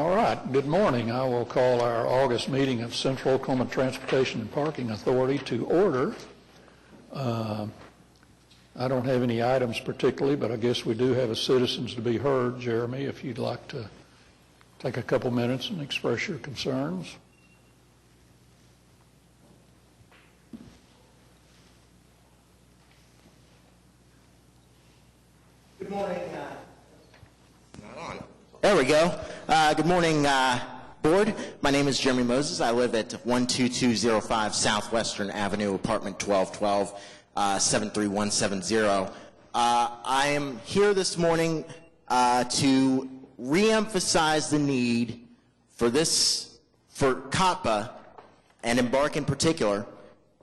All right, good morning. I will call our August meeting of Central Oklahoma Transportation and Parking Authority to order. I don't have any items particularly, but I guess we do have a citizens to be heard. Jeremy, if you'd like to take a couple minutes and express your concerns. Good morning. There we go. Good morning, Board. My name is Jeremy Moses. I live at 12205 Southwestern Avenue, apartment 1212, 73170. I am here this morning to reemphasize the need for Cotpa and Embark in particular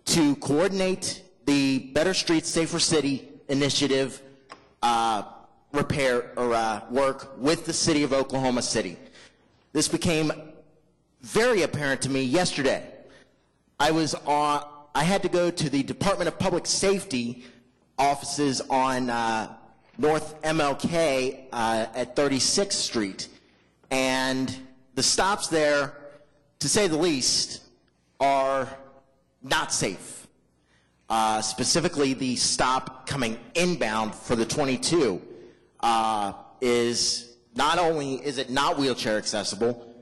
to coordinate the Better Streets, Safer City initiative repair or work with the city of Oklahoma City. This became very apparent to me yesterday. I had to go to the Department of Public Safety offices on North MLK at 36th Street, and the stops there, to say the least, are not safe. Specifically, the stop coming inbound for the 22 is not only is it not wheelchair accessible,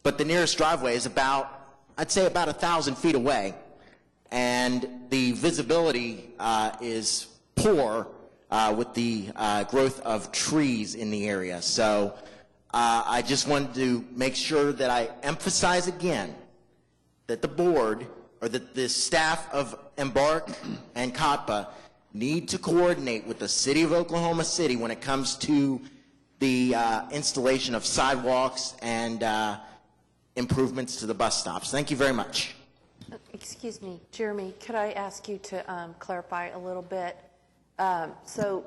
but the nearest driveway is I'd say about 1,000 feet away, and the visibility is poor with the growth of trees in the area. So I just wanted to make sure that I emphasize again that the board, or that the staff of Embark and Cotpa need to coordinate with the city of Oklahoma City when it comes to the installation of sidewalks and improvements to the bus stops. Thank you very much. Excuse me, Jeremy, could I ask you to clarify a little bit? So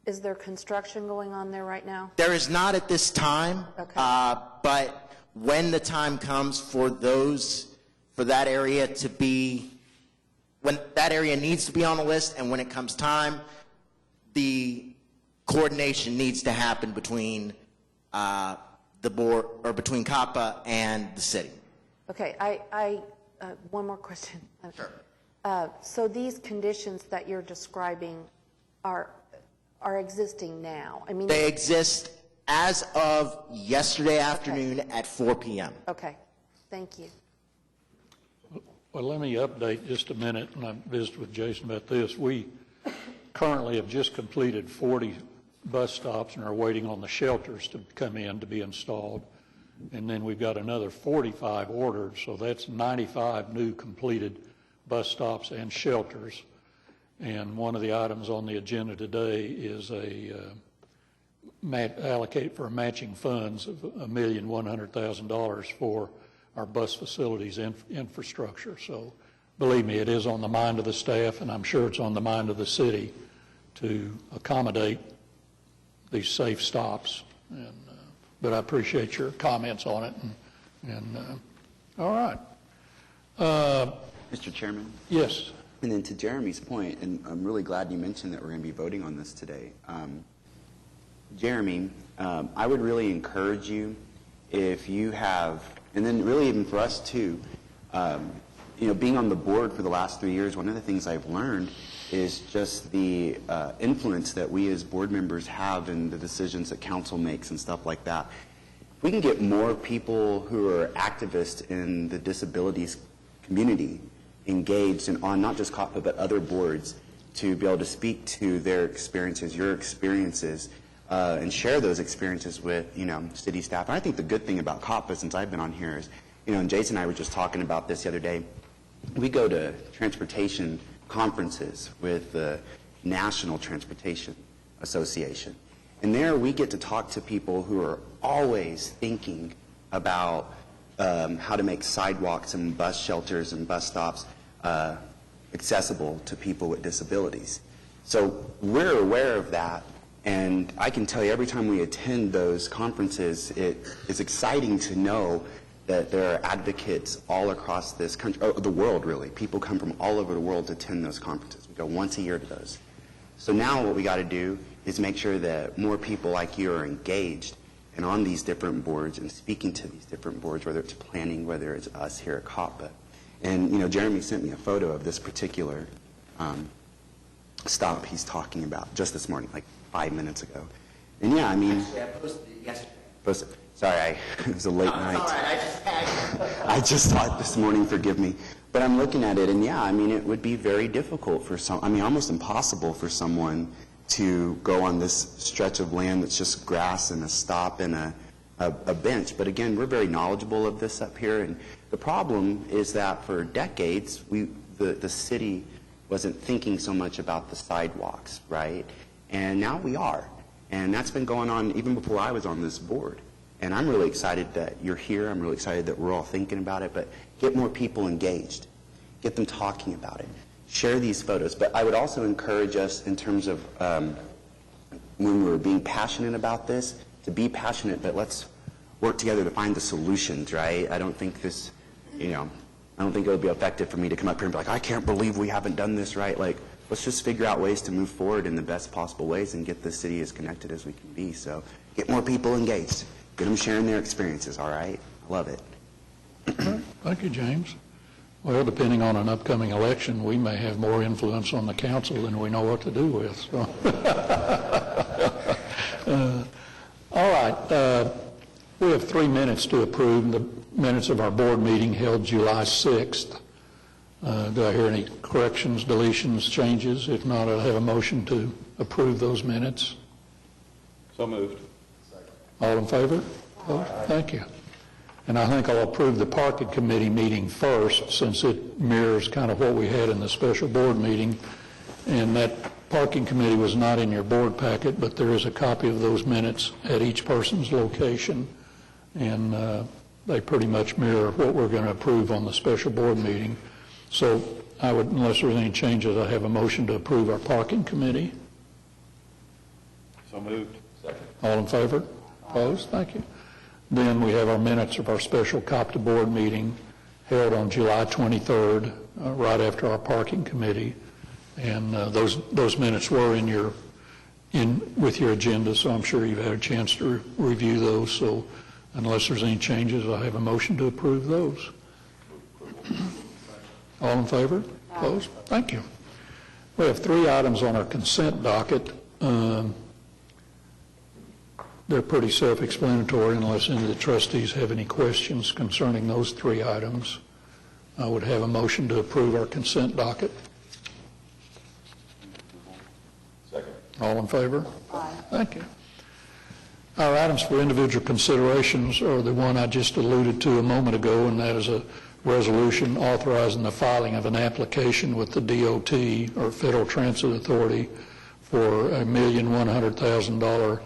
is there construction going on there right now? There is not at this time, okay. But when the time comes for that area to be, when that area needs to be on the list, and when it comes time, the coordination needs to happen between the board, or between Cotpa and the city. Okay, I one more question. Sure. So these conditions that you're describing are existing now? I mean, they exist as of yesterday afternoon at 4 p.m. Okay, thank you. Well, let me update just a minute, and I visited with Jason about this. We currently have just completed 40 bus stops and are waiting on the shelters to come in to be installed. And then we've got another 45 ordered, so that's 95 new completed bus stops and shelters. And one of the items on the agenda today is allocate for matching funds of $1,100,000 for our bus facilities infrastructure. So believe me, it is on the mind of the staff, and I'm sure it's on the mind of the city to accommodate these safe stops. And but I appreciate your comments on it. All right. Mr. Chairman? Yes. And then to Jeremy's point, and I'm really glad you mentioned that we're going to be voting on this today. Jeremy, I would really encourage you, if you have, and then really even for us too, being on the board for the last 3 years, one of the things I've learned is just the influence that we as board members have in the decisions that council makes and stuff like that. If we can get more people who are activists in the disabilities community engaged and on not just Cotpa but other boards to be able to speak to their experiences, your experiences, and share those experiences with city staff. And I think the good thing about Cotpa, since I've been on here, is and Jason and I were just talking about this the other day. We go to transportation conferences with the National Transportation Association, and there we get to talk to people who are always thinking about how to make sidewalks and bus shelters and bus stops accessible to people with disabilities. So we're aware of that, and I can tell you every time we attend those conferences, it is exciting to know that there are advocates all across this country, the world really. People come from all over the world to attend those conferences. We go once a year to those. So now what we got to do is make sure that more people like you are engaged and on these different boards and speaking to these different boards, whether it's planning, whether it's us here at Cotpa. And, Jeremy sent me a photo of this particular stop he's talking about just this morning, like 5 minutes ago. And yeah, I mean... Actually, I posted it yesterday. Sorry, it was a late night. It's all right, I just tagged you. I just saw it this morning, forgive me. But I'm looking at it, and yeah, I mean, it would be very difficult for almost impossible for someone to go on this stretch of land that's just grass and a stop and a bench. But again, we're very knowledgeable of this up here, and the problem is that for decades, the city wasn't thinking so much about the sidewalks, right? And now we are. And that's been going on even before I was on this board. And I'm really excited that you're here. I'm really excited that we're all thinking about it. But get more people engaged. Get them talking about it. Share these photos. But I would also encourage us in terms of when we're being passionate about this, to be passionate, but let's work together to find the solutions, right? I don't think this, I don't think it would be effective for me to come up here and be like, I can't believe we haven't done this right. Like, let's just figure out ways to move forward in the best possible ways and get this city as connected as we can be. So get more people engaged. Get them sharing their experiences, all right? I love it. Thank you, James. Well, depending on an upcoming election, we may have more influence on the council than we know what to do with. So. All right. We have 3 minutes to approve the minutes of our board meeting held July 6th. Do I hear any corrections, deletions, changes? If not, I'll have a motion to approve those minutes. So moved. All in favor? Thank you. And I think I'll approve the parking committee meeting first, since it mirrors kind of what we had in the special board meeting. And that parking committee was not in your board packet, but there is a copy of those minutes at each person's location. And they pretty much mirror what we're going to approve on the special board meeting. So I would, unless there's any changes, I have a motion to approve our parking committee. So moved. Second. All in favor? Opposed? Thank you. Then we have our minutes of our special Cotpa board meeting held on July 23rd, right after our parking committee. And those minutes were with your agenda, so I'm sure you've had a chance to review those. So unless there's any changes, I have a motion to approve those. All in favor? Opposed? Thank you. We have 3 items on our consent docket. They're pretty self-explanatory unless any of the trustees have any questions concerning those 3 items. I would have a motion to approve our consent docket. Second. All in favor? Aye. Thank you. Our items for individual considerations are the one I just alluded to a moment ago, and that is a resolution authorizing the filing of an application with the DOT, or Federal Transit Authority, for $1,100,000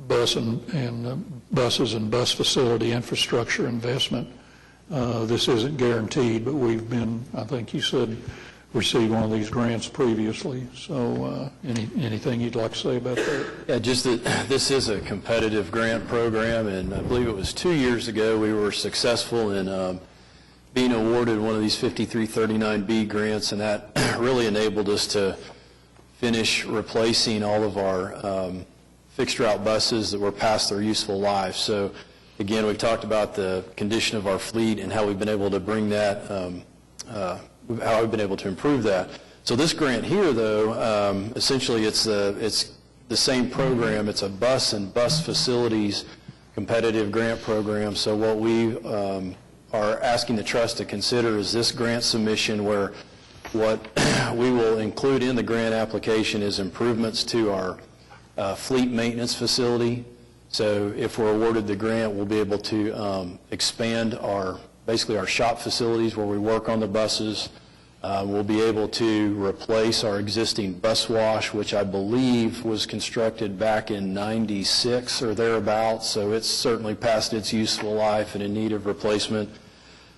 buses and bus facility infrastructure investment. This isn't guaranteed, but we've been, I think you said, received one of these grants previously. So anything you'd like to say about that? Yeah, just that this is a competitive grant program, and I believe it was 2 years ago we were successful in being awarded one of these 5339B grants, and that really enabled us to finish replacing all of our fixed route buses that were past their useful life. So again, we've talked about the condition of our fleet and how we've been able to bring that, how we've been able to improve that. So this grant here, though, essentially it's the same program. It's a bus and bus facilities competitive grant program. So what we are asking the trust to consider is this grant submission, where what we will include in the grant application is improvements to our fleet maintenance facility. So if we're awarded the grant, we'll be able to expand basically our shop facilities where we work on the buses. We'll be able to replace our existing bus wash, which I believe was constructed back in '96 or thereabouts. So it's certainly past its useful life and in need of replacement.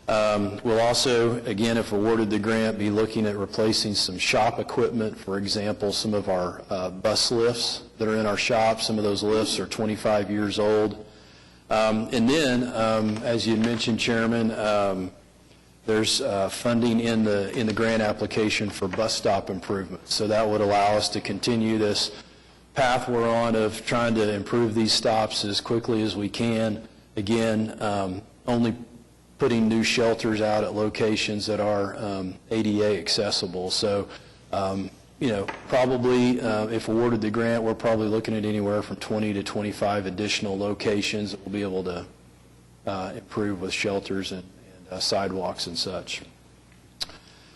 We'll also, again, if awarded the grant, be looking at replacing some shop equipment. For example, some of our bus lifts that are in our shop. Some of those lifts are 25 years old. And then, as you mentioned, Chairman, there's funding in the grant application for bus stop improvements. So that would allow us to continue this path we're on of trying to improve these stops as quickly as we can. Again, only putting new shelters out at locations that are ADA accessible. So, probably if awarded the grant, we're probably looking at anywhere from 20 to 25 additional locations that we'll be able to improve with shelters and sidewalks and such.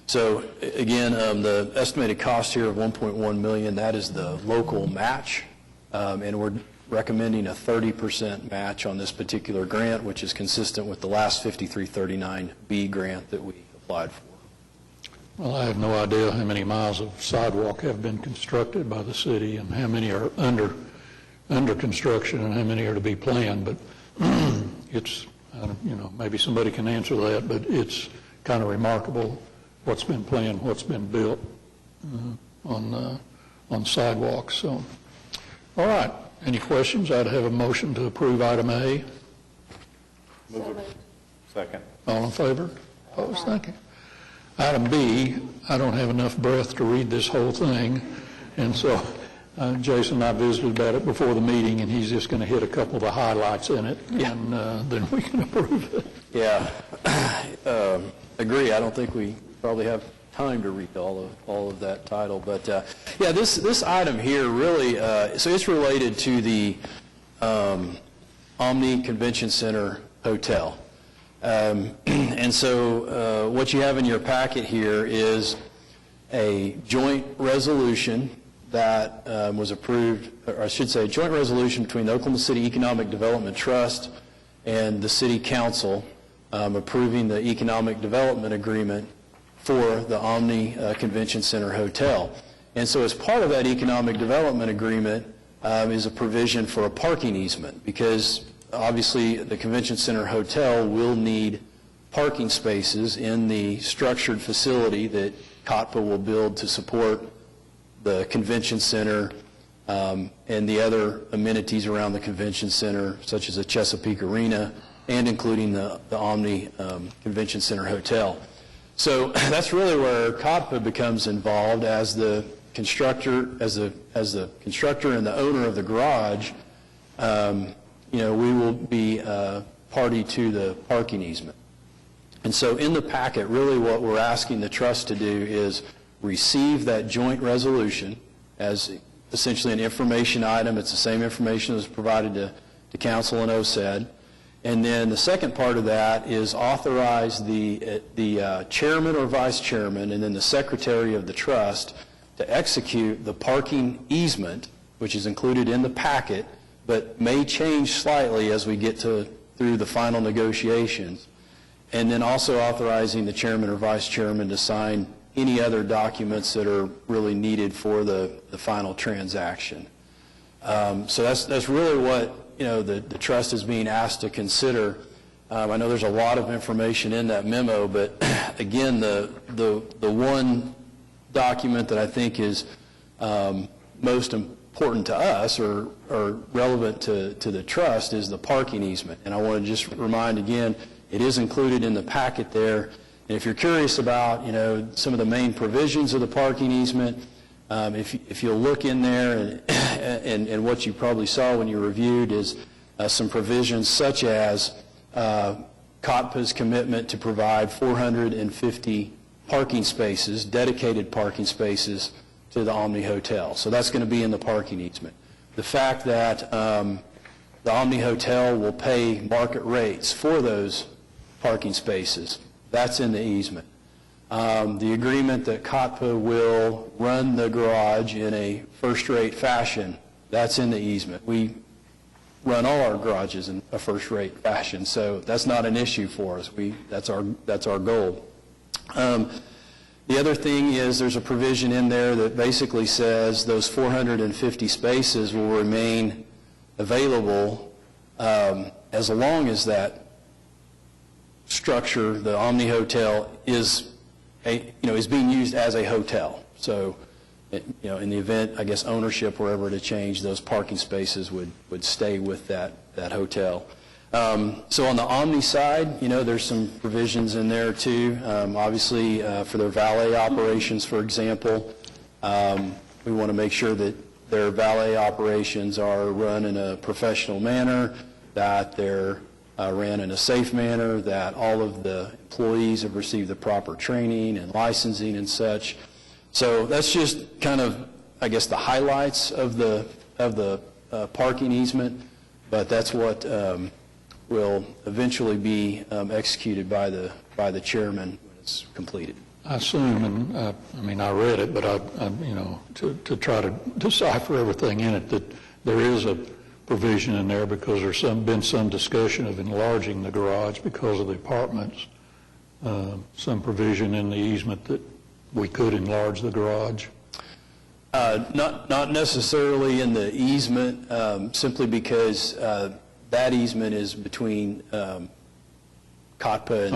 So again, the estimated cost here of $1.1 million, that is the local match, and we're recommending a 30% match on this particular grant, which is consistent with the last 5339B grant that we applied for. Well, I have no idea how many miles of sidewalk have been constructed by the city and how many are under construction and how many are to be planned, but it's, maybe somebody can answer that, but it's kind of remarkable what's been planned, what's been built on sidewalks. So, all right. Any questions? I'd have a motion to approve item A. Move it. Second. All in favor? Opposed? Thank you. Item B, I don't have enough breath to read this whole thing, and so Jason and I visited about it before the meeting, and he's just going to hit a couple of the highlights in it, and then we can approve it. Yeah, agree. I don't think we probably have time to read all of that title, but yeah, this item here really, so it's related to the Omni Convention Center Hotel. And so what you have in your packet here is a joint resolution that was approved, or I should say, a joint resolution between the Oklahoma City Economic Development Trust and the City Council approving the economic development agreement for the Omni Convention Center Hotel. And so as part of that economic development agreement is a provision for a parking easement, because obviously the Convention Center Hotel will need parking spaces in the structured facility that Cotpa will build to support the convention center and the other amenities around the convention center, such as the Chesapeake Arena, and including the Omni Convention Center Hotel. So that's really where Cotpa becomes involved as the constructor, as the constructor and the owner of the garage. We will be party to the parking easement. And so in the packet, really what we're asking the trust to do is receive that joint resolution as essentially an information item. It's the same information that was provided to council and OSED. And then the second part of that is authorize the chairman or vice chairman and then the secretary of the trust to execute the parking easement, which is included in the packet, but may change slightly as we get through the final negotiations. And then also authorizing the chairman or vice chairman to sign any other documents that are really needed for the final transaction. So that's really what the trust is being asked to consider. I know there's a lot of information in that memo, but again, the one document that I think is most important to us or relevant to the trust is the parking easement. And I want to just remind again, it is included in the packet there. And if you're curious about some of the main provisions of the parking easement, if you'll look in there and what you probably saw when you reviewed is some provisions such as Cotpa's commitment to provide 450 parking spaces, dedicated parking spaces to the Omni Hotel. So that's going to be in the parking easement. The fact that the Omni Hotel will pay market rates for those parking spaces, that's in the easement. The agreement that Cotpa will run the garage in a first-rate fashion, that's in the easement. We run all our garages in a first-rate fashion, so that's not an issue for us. That's our goal. The other thing is there's a provision in there that basically says those 450 spaces will remain available as long as that structure, the Omni Hotel, is being used as a hotel. So, in the event, I guess, ownership were ever to change, those parking spaces would stay with that hotel. So on the Omni side, there's some provisions in there too. Obviously, for their valet operations, for example, we want to make sure that their valet operations are run in a professional manner, that they're ran in a safe manner, that all of the employees have received the proper training and licensing and such. So that's just kind of, I guess, the highlights of the parking easement, but that's what will eventually be executed by the chairman when it's completed. I assume, and I mean, I read it, but to try to decipher everything in it, that there is a provision in there because there's been some discussion of enlarging the garage because of the apartments. Some provision in the easement that we could enlarge the garage. Not necessarily in the easement, simply because that easement is between Cotpa and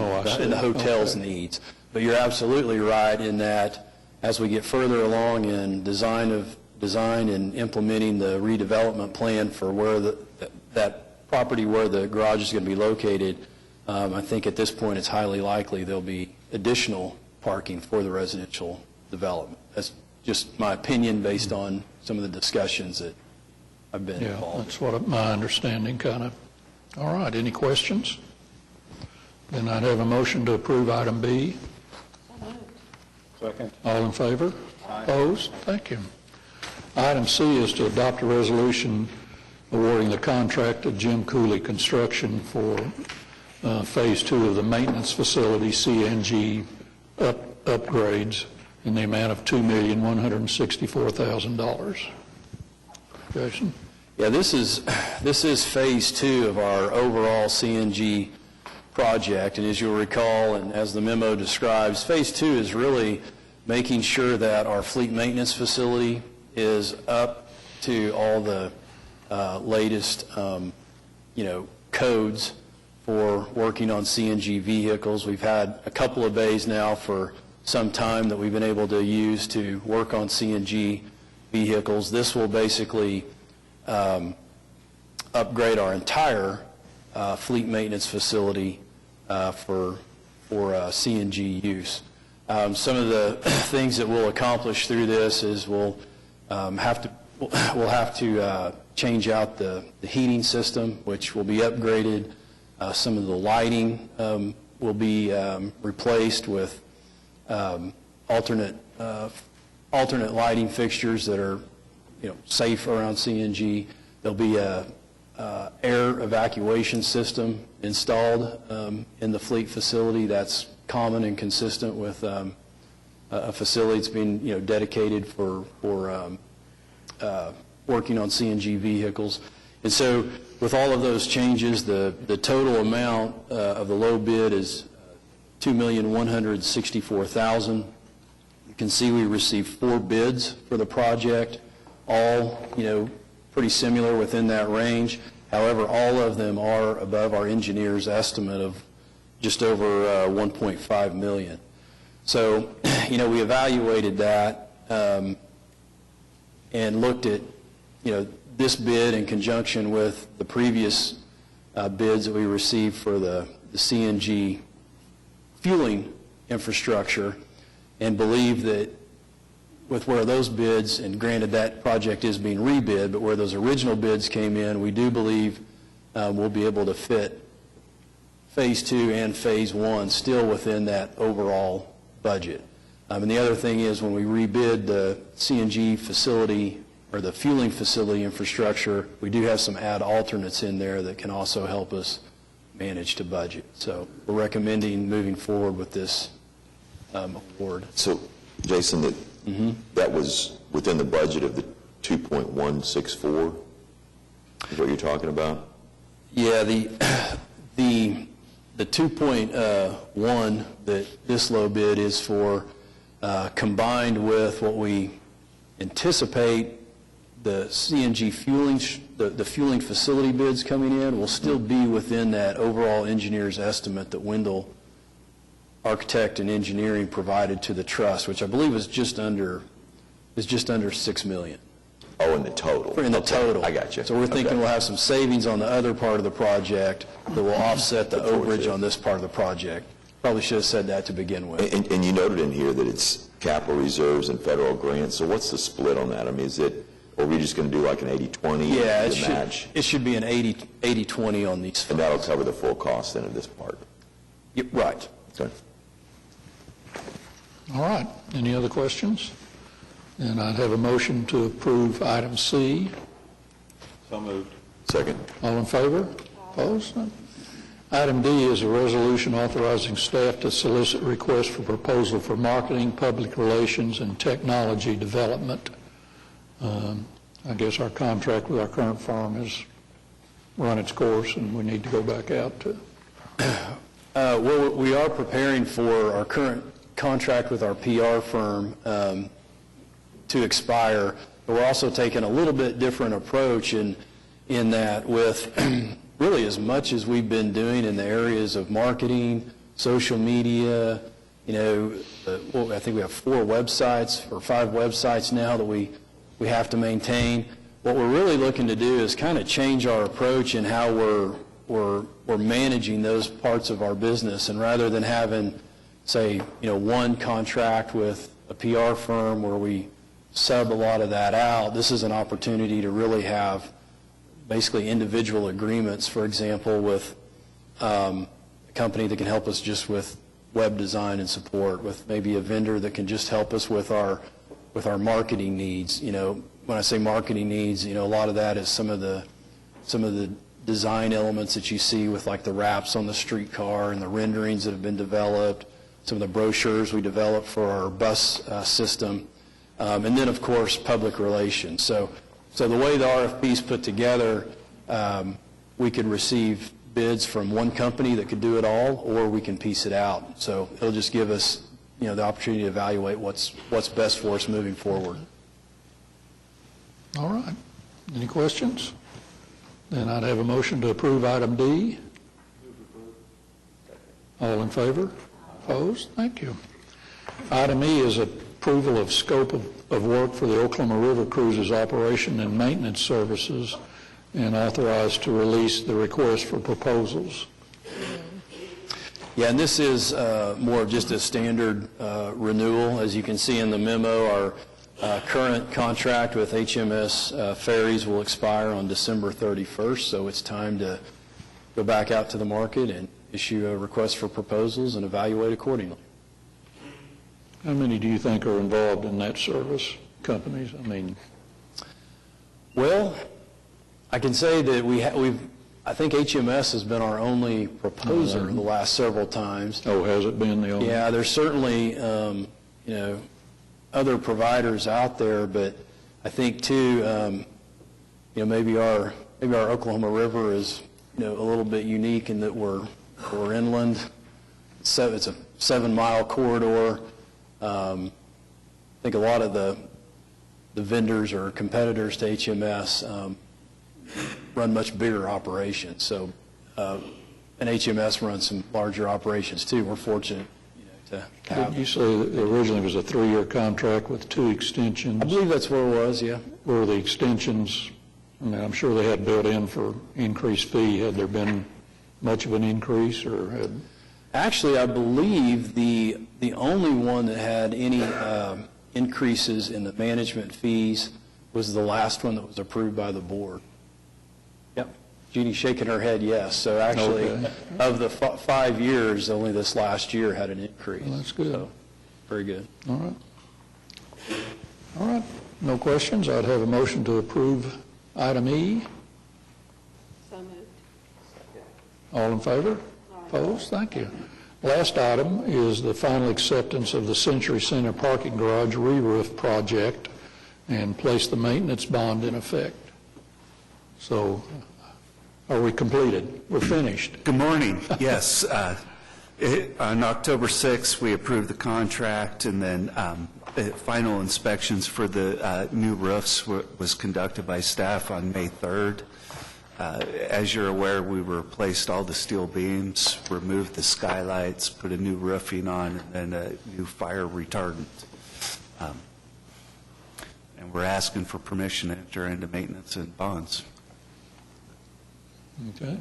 the hotel's needs. But you're absolutely right in that as we get further along in design and implementing the redevelopment plan for where that property where the garage is going to be located, I think at this point it's highly likely there'll be additional parking for the residential development. That's just my opinion based on some of the discussions that I've been involved in. That's what my understanding kind of. All right, any questions? Then I'd have a motion to approve item B. Second. All in favor? Aye. Opposed? Thank you. Item C is to adopt a resolution awarding the contract to Jim Cooley Construction for Phase 2 of the maintenance facility CNG upgrades in the amount of $2,164,000. Jason? Yeah, this is Phase 2 of our overall CNG project, and as you'll recall, and as the memo describes, Phase 2 is really making sure that our fleet maintenance facility is up to all the latest, codes for working on CNG vehicles. We've had a couple of bays now for some time that we've been able to use to work on CNG vehicles. This will basically upgrade our entire fleet maintenance facility for CNG use. Some of the things that we'll accomplish through this is we'll have to change out the heating system, which will be upgraded. Some of the lighting will be replaced with alternate lighting fixtures that are safe around CNG. There'll be a air evacuation system installed in the fleet facility. That's common and consistent with a facility that's been dedicated for working on CNG vehicles. And so with all of those changes, the total amount of the low bid is $2,164,000. You can see we received 4 bids for the project, all pretty similar within that range. However, all of them are above our engineer's estimate of just over $1.5 million. So, we evaluated that and looked at, this bid in conjunction with the previous bids that we received for the CNG fueling infrastructure, and believe that with where those bids, and granted that project is being rebid, but where those original bids came in, we do believe we'll be able to fit Phase 2 and Phase 1 still within that overall budget. And the other thing is when we rebid the CNG facility or the fueling facility infrastructure, we do have some add alternates in there that can also help us manage to budget. So we're recommending moving forward with this award. So, Jason, that was within the budget of the 2.164 is what you're talking about? Yeah, the 2.1 that this low bid is for, combined with what we anticipate the CNG fueling, the fueling facility bids coming in, will still be within that overall engineer's estimate that Wendell Architect and Engineering provided to the trust, which I believe is just under $6 million. Oh, in the total? In the total. I got you. So we're thinking we'll have some savings on the other part of the project that will offset the overage on this part of the project. Probably should have said that to begin with. And you noted in here that it's capital reserves and federal grants, so what's the split on that? I mean, is it Or are we just going to do like an 80/20? Yeah, to match? it should be an 80/20 on these And that'll funds. cover the full cost then of this part? Right. Okay. All right. Any other questions? Then I'd have a motion to approve item C. So moved. Second. All in favor? Opposed? None. Item D is a resolution authorizing staff to solicit requests for proposal for marketing, public relations, and technology development. I guess our contract with our current firm has run its course, and we need to go back out to... Well, we are preparing for our current contract with our PR firm to expire, but we're also taking a little bit different approach in that with really as much as we've been doing in the areas of marketing, social media, I think we have 4 websites or 5 websites now that we have to maintain. What we're really looking to do is kind of change our approach in how we're managing those parts of our business, and rather than having, say, one contract with a PR firm where we sub a lot of that out, this is an opportunity to really have basically individual agreements, for example, with a company that can help us just with web design and support, with maybe a vendor that can just help us with our marketing needs. When I say marketing needs, a lot of that is some of the design elements that you see with like the wraps on the streetcar and the renderings that have been developed, some of the brochures we developed for our bus system, and then of course public relations. So the way the RFP is put together, we could receive bids from one company that could do it all, or we can piece it out. So it'll just give us the opportunity to evaluate what's best for us moving forward. All right. Any questions? Then I'd have a motion to approve item D. All in favor? Opposed? Thank you. Item E is approval of scope of work for the Oklahoma River Cruises operation and maintenance services, and authorized to release the request for proposals. Yeah, and this is more of just a standard renewal. As you can see in the memo, our current contract with HMS Ferries will expire on December 31st, so it's time to go back out to the market and issue a request for proposals and evaluate accordingly. How many do you think are involved in that service, companies? Well, I can say that I think HMS has been our only proposer the last several times. Oh, has it been the only? Yeah, there's certainly, other providers out there, but I think too, maybe our Oklahoma River is, a little bit unique in that we're inland. So it's a 7-mile corridor. I think a lot of the vendors or competitors to HMS run much bigger operations. So, and HMS runs some larger operations too. We're fortunate, to have. Did you say that originally it was a 3-year contract with 2 extensions? I believe that's where it was, yeah. Were the extensions, I'm sure they had built in for increased fee. Had there been much of an increase, or had? Actually, I believe the only one that had any increases in the management fees was the last one that was approved by the board. Yep. Jeannie's shaking her head yes. So actually, Okay. of the 5 years, only this last year had an increase. Well, that's good. So, very good. All right. All right. No questions. I'd have a motion to approve item E. So moved. All in favor? Opposed? Thank you. Last item is the final acceptance of the Century Center parking garage re-roof project and place the maintenance bond in effect. So, are we completed? We're finished. Good morning. Yes. On October 6th, we approved the contract, and then final inspections for the new roofs was conducted by staff on May 3rd. As you're aware, we replaced all the steel beams, removed the skylights, put a new roofing on, and a new fire retardant. And we're asking for permission to enter into maintenance and bonds. Okay.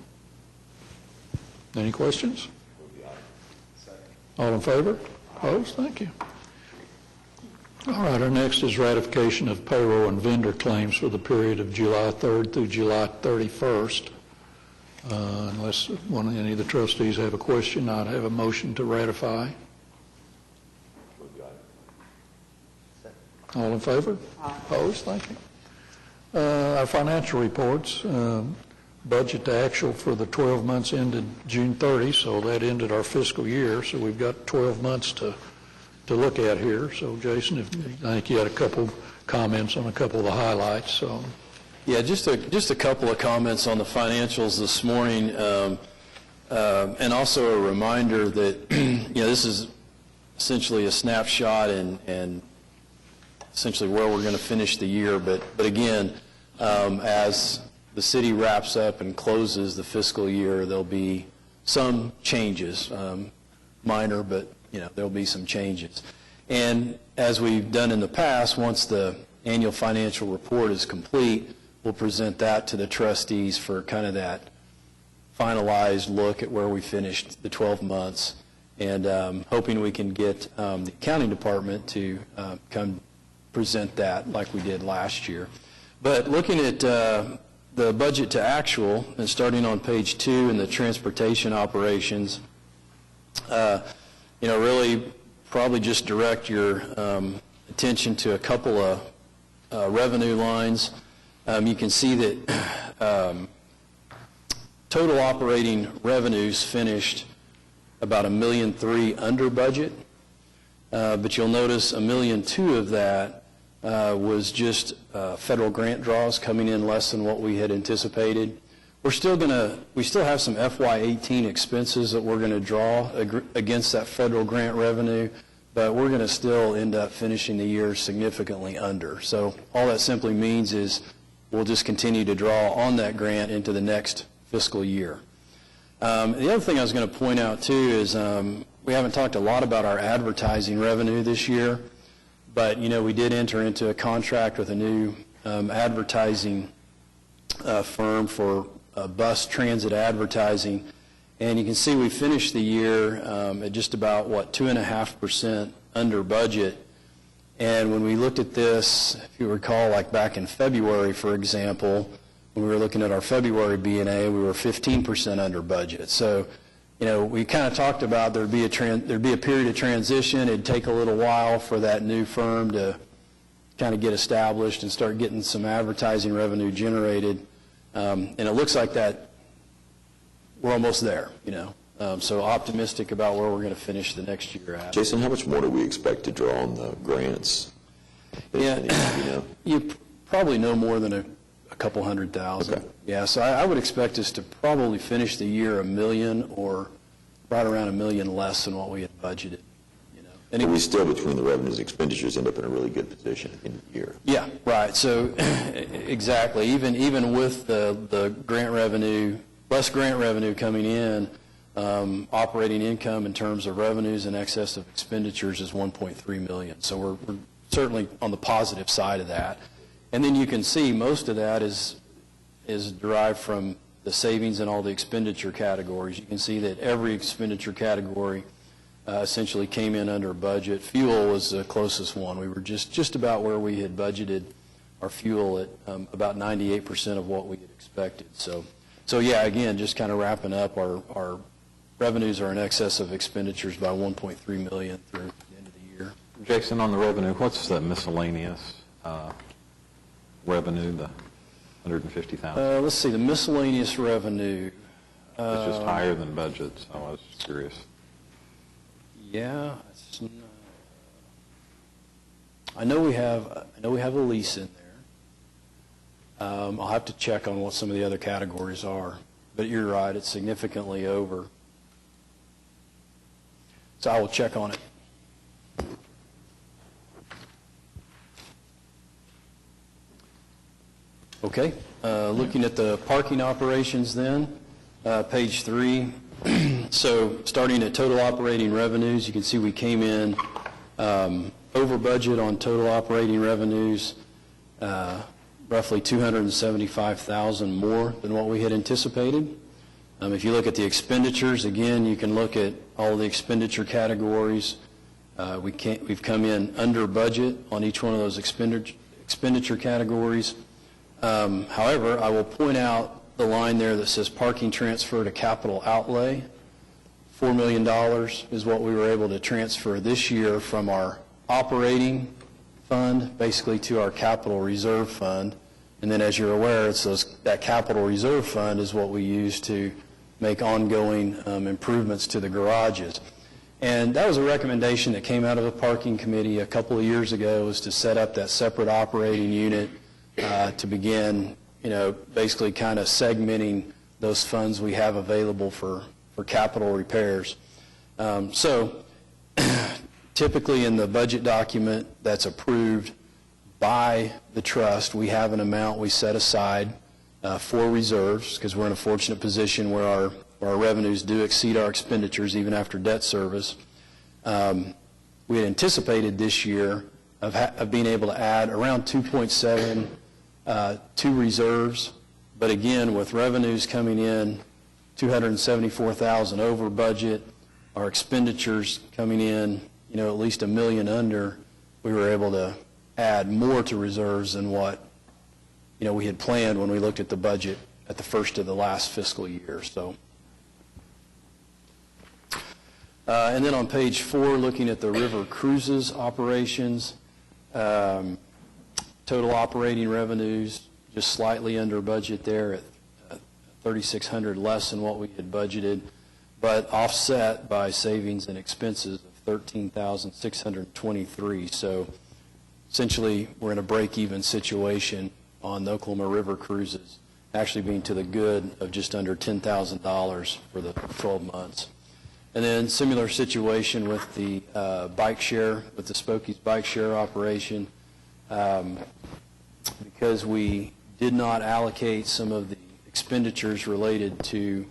Any questions? All in favor? Opposed? Thank you. All right, our next is ratification of payroll and vendor claims for the period of July 3rd through July 31st. Unless any of the trustees have a question, I'd have a motion to ratify. All in favor? Opposed? Thank you. Our financial reports, budget to actual for the 12 months ended June 30, so that ended our fiscal year, so we've got 12 months to look at here. So, Jason, I think you had a couple comments on a couple of the highlights. So, yeah, just a couple of comments on the financials this morning, and also a reminder that this is essentially a snapshot and essentially where we're going to finish the year. But again, as the city wraps up and closes the fiscal year, there'll be some changes, minor, but there'll be some changes. And as we've done in the past, once the annual financial report is complete, we'll present that to the trustees for kind of that finalized look at where we finished the 12 months, and hoping we can get the accounting department to come present that like we did last year. But looking at the budget to actual, and starting on page 2 in the transportation operations, really probably just direct your attention to a couple of revenue lines. You can see that total operating revenues finished about $1.3 million under budget, but you'll notice $1.2 million of that was just federal grant draws coming in less than what we had anticipated. We still have some FY18 expenses that we're going to draw against that federal grant revenue, but we're going to still end up finishing the year significantly under. So all that simply means is we'll just continue to draw on that grant into the next fiscal year. The other thing I was going to point out too is we haven't talked a lot about our advertising revenue this year, but we did enter into a contract with a new advertising firm for bus transit advertising, and you can see we finished the year at just about 2.5% under budget. And when we looked at this, if you recall, like back in February, for example, when we were looking at our February B&A, we were 15% under budget. So, we kind of talked about there'd be a period of transition. It'd take a little while for that new firm to kind of get established and start getting some advertising revenue generated. And it looks like that we're almost there, So optimistic about where we're going to finish the next year at. Jason, how much more do we expect to draw on the grants? You probably no more than a couple $100,000. Okay. Yeah, so I would expect us to probably finish the year $1 million or right around $1 million less than what we had budgeted. And we still, between the revenues and expenditures, end up in a really good position in the year. Yeah, right. So exactly. Even with the grant revenue, less grant revenue coming in, operating income in terms of revenues in excess of expenditures is $1.3 million. So we're certainly on the positive side of that. And then you can see most of that is derived from the savings in all the expenditure categories. You can see that every expenditure category essentially came in under budget. Fuel was the closest one. We were just about where we had budgeted our fuel at about 98% of what we had expected. So yeah, again, just kind of wrapping up, our revenues are in excess of expenditures by $1.3 million through the end of the year. Jason, on the revenue, what's the miscellaneous revenue, the $150,000? Let's see, the miscellaneous revenue. It's just higher than budget, so I was just curious. Yeah, I know we have a lease in there. I'll have to check on what some of the other categories are, but you're right, it's significantly over. So I will check on it. Okay, looking at the parking operations then, page 3. So starting at total operating revenues, you can see we came in over budget on total operating revenues, roughly $275,000 more than what we had anticipated. If you look at the expenditures, again, you can look at all the expenditure categories. We've come in under budget on each one of those expenditure categories. However, I will point out the line there that says parking transfer to capital outlay. $4 million is what we were able to transfer this year from our operating fund, basically to our capital reserve fund. And then, as you're aware, that capital reserve fund is what we use to make ongoing improvements to the garages. And that was a recommendation that came out of the parking committee a couple of years ago, was to set up that separate operating unit to begin, basically kind of segmenting those funds we have available for capital repairs. So typically in the budget document that's approved by the trust, we have an amount we set aside for reserves, because we're in a fortunate position where our revenues do exceed our expenditures even after debt service. We had anticipated this year of being able to add around 2.7 to reserves, but again, with revenues coming in $274,000 over budget, our expenditures coming in, at least $1 million under, we were able to add more to reserves than what, we had planned when we looked at the budget at the first of the last fiscal year. So, and then on page 4, looking at the river cruises operations, total operating revenues just slightly under budget there at $3,600 less than what we had budgeted, but offset by savings and expenses of $13,623. So essentially, we're in a break-even situation on the Oklahoma River cruises, actually being to the good of just under $10,000 for the 12 months. And then similar situation with the bike share, with the Spokie's bike share operation. Because we did not allocate some of the expenditures related to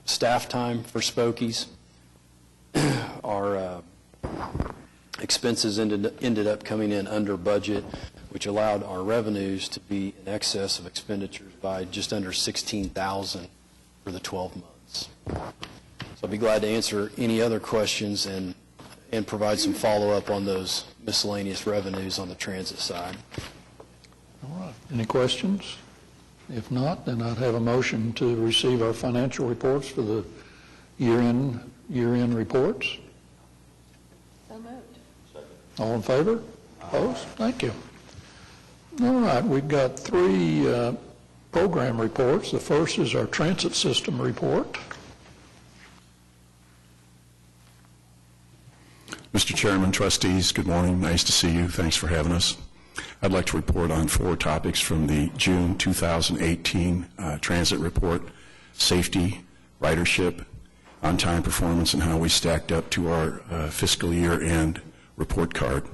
staff time for Spokie's, our expenses ended up coming in under budget, which allowed our revenues to be in excess of expenditures by just under $16,000 for the 12 months. So I'll be glad to answer any other questions and provide some follow-up on those miscellaneous revenues on the transit side. All right. Any questions? If not, then I'd have a motion to receive our financial reports for the year-end reports. So moved. All in favor? Opposed? Thank you. All right, we've got 3 program reports. The first is our transit system report. Mr. Chairman, trustees, good morning. Nice to see you. Thanks for having us. I'd like to report on 4 topics from the June 2018 transit report: safety, ridership, on-time performance, and how we stacked up to our fiscal year-end report card.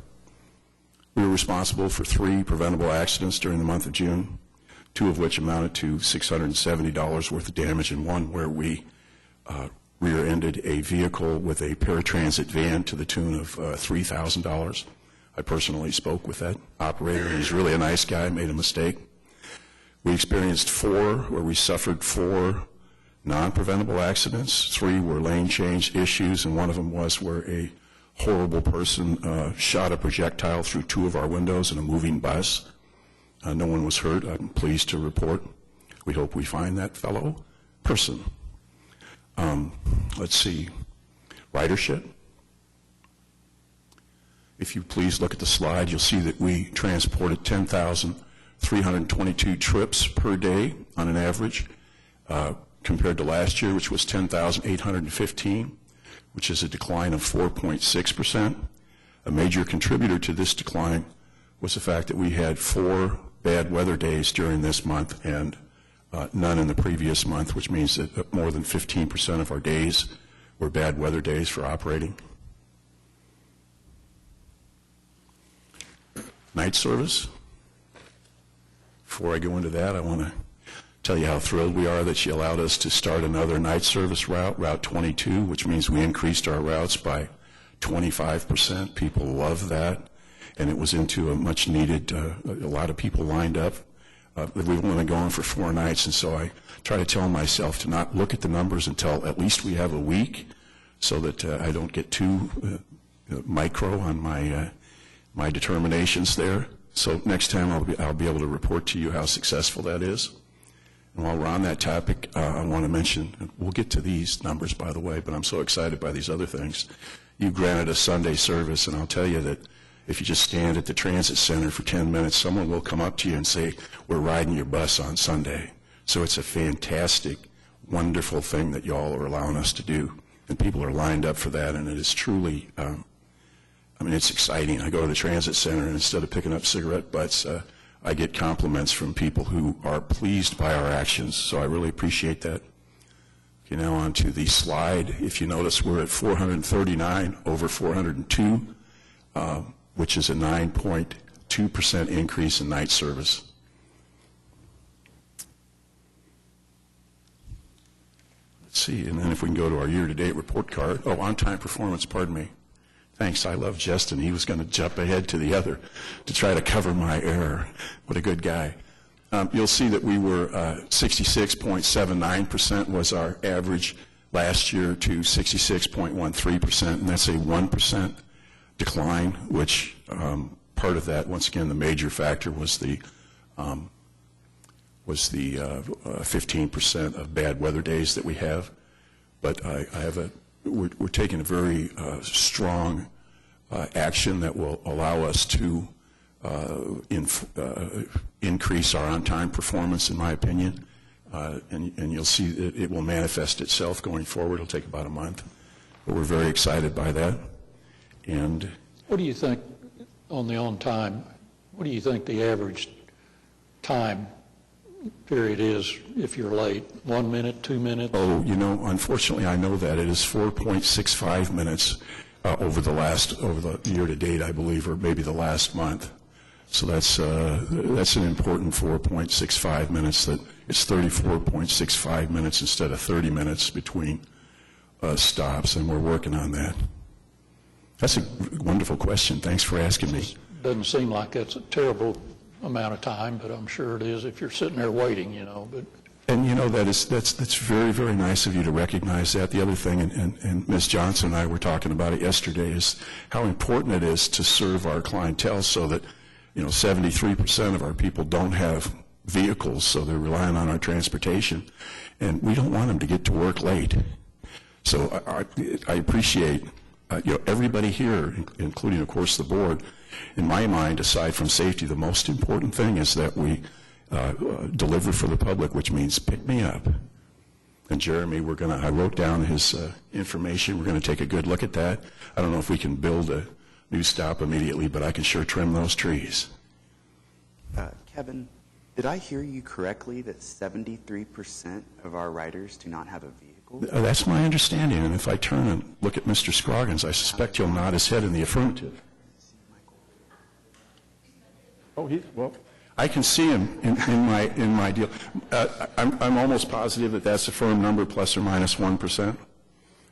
We were responsible for 3 preventable accidents during the month of June, 2 of which amounted to $670 worth of damage, and 1 where we rear-ended a vehicle with a paratransit van to the tune of $3,000. I personally spoke with that operator, and he's really a nice guy, made a mistake. We experienced 4 where we suffered 4 non-preventable accidents. 3 were lane change issues, and 1 of them was where a horrible person shot a projectile through 2 of our windows in a moving bus. No one was hurt, I'm pleased to report. We hope we find that fellow person. Let's see, ridership. If you please look at the slide, you'll see that we transported 10,322 trips per day on an average, compared to last year, which was 10,815, which is a decline of 4.6%. A major contributor to this decline was the fact that we had 4 bad weather days during this month and none in the previous month, which means that more than 15% of our days were bad weather days for operating. Night service. Before I go into that, I want to tell you how thrilled we are that she allowed us to start another night service route, Route 22, which means we increased our routes by 25%. People love that, and it was into a much needed, a lot of people lined up. We've only been going for 4 nights, and so I try to tell myself to not look at the numbers until at least we have a week, so that I don't get too micro on my determinations there. So next time I'll be able to report to you how successful that is. And while we're on that topic, I want to mention, and we'll get to these numbers, by the way, but I'm so excited by these other things. You granted a Sunday service, and I'll tell you that if you just stand at the transit center for 10 minutes, someone will come up to you and say, we're riding your bus on Sunday. So it's a fantastic, wonderful thing that y'all are allowing us to do. And people are lined up for that, and it is truly, it's exciting. I go to the transit center, and instead of picking up cigarette butts, I get compliments from people who are pleased by our actions, so I really appreciate that. Okay, now on to the slide. If you notice, we're at 439 over 402, which is a 9.2% increase in night service. Let's see, and then if we can go to our year-to-date report card. Oh, on-time performance, pardon me. Thanks, I love Justin. He was going to jump ahead to the other to try to cover my error. What a good guy. You'll see that we were 66.79% was our average last year to 66.13%, and that's a 1% decline, which part of that, once again, the major factor was the 15% of bad weather days that we have. But we're taking a very strong action that will allow us to increase our on-time performance, in my opinion. And you'll see that it will manifest itself going forward. It'll take about a month. But we're very excited by that. And what do you think on the on-time? What do you think the average time period is if you're late? 1 minute, 2 minutes? Oh, unfortunately, I know that. It is 4.65 minutes over the year-to-date, I believe, or maybe the last month. So that's an important 4.65 minutes. That it's 34.65 minutes instead of 30 minutes between stops, and we're working on that. That's a wonderful question. Thanks for asking me. Doesn't seem like that's a terrible amount of time, but I'm sure it is if you're sitting there waiting, But and that's very, very nice of you to recognize that. The other thing, and Ms. Johnson and I were talking about it yesterday, is how important it is to serve our clientele so that 73% of our people don't have vehicles, so they're relying on our transportation, and we don't want them to get to work late. So I appreciate everybody here, including, of course, the board. In my mind, aside from safety, the most important thing is that we deliver for the public, which means pick me up. And Jeremy, I wrote down his information. We're going to take a good look at that. I don't know if we can build a new stop immediately, but I can sure trim those trees. Kevin, did I hear you correctly that 73% of our riders do not have a vehicle? That's my understanding, and if I turn and look at Mr. Scroggins, I suspect he'll nod his head in the affirmative. Oh, I can see him in my deal. I'm almost positive that that's a firm number, plus or minus 1%.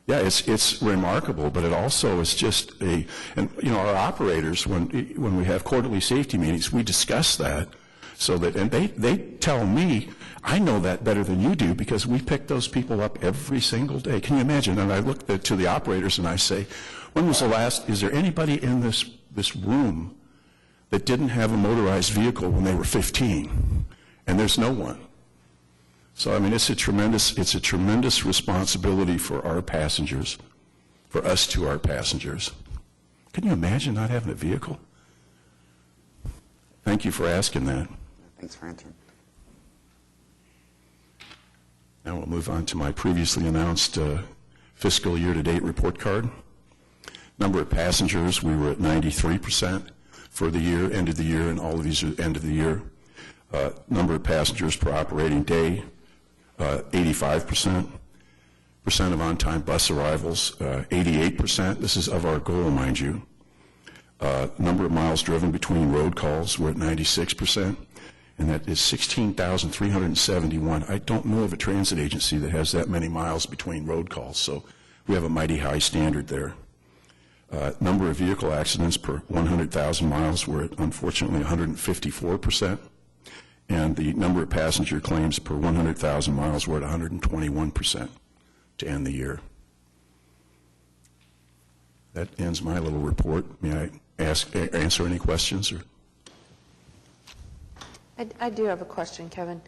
Yeah, it's remarkable, but it also is just our operators, when we have quarterly safety meetings, we discuss that, so that, and they tell me, I know that better than you do because we pick those people up every single day. Can you imagine? And I look to the operators and I say, when was the last, is there anybody in this room that didn't have a motorized vehicle when they were 15? And there's no one. So, it's a tremendous responsibility for our passengers, for us to our passengers. Can you imagine not having a vehicle? Thank you for asking that. Thanks for answering. Now we'll move on to my previously announced fiscal year-to-date report card. Number of passengers, we were at 93% for the year, end of the year, and all of these are end of the year. Number of passengers per operating day, 85%. Percent of on-time bus arrivals, 88%. This is of our goal, mind you. Number of miles driven between road calls, we're at 96%. And that is 16,371. I don't know of a transit agency that has that many miles between road calls, so we have a mighty high standard there. Number of vehicle accidents per 100,000 miles, we're at, unfortunately, 154%. And the number of passenger claims per 100,000 miles, we're at 121% to end the year. That ends my little report. May I answer any questions? Or? I do have a question, Kevin.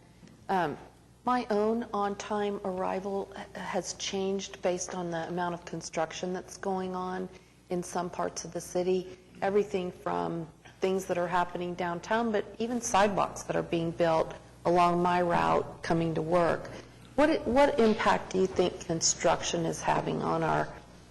My own on-time arrival has changed based on the amount of construction that's going on in some parts of the city. Everything from things that are happening downtown, but even sidewalks that are being built along my route coming to work. What impact do you think construction is having on our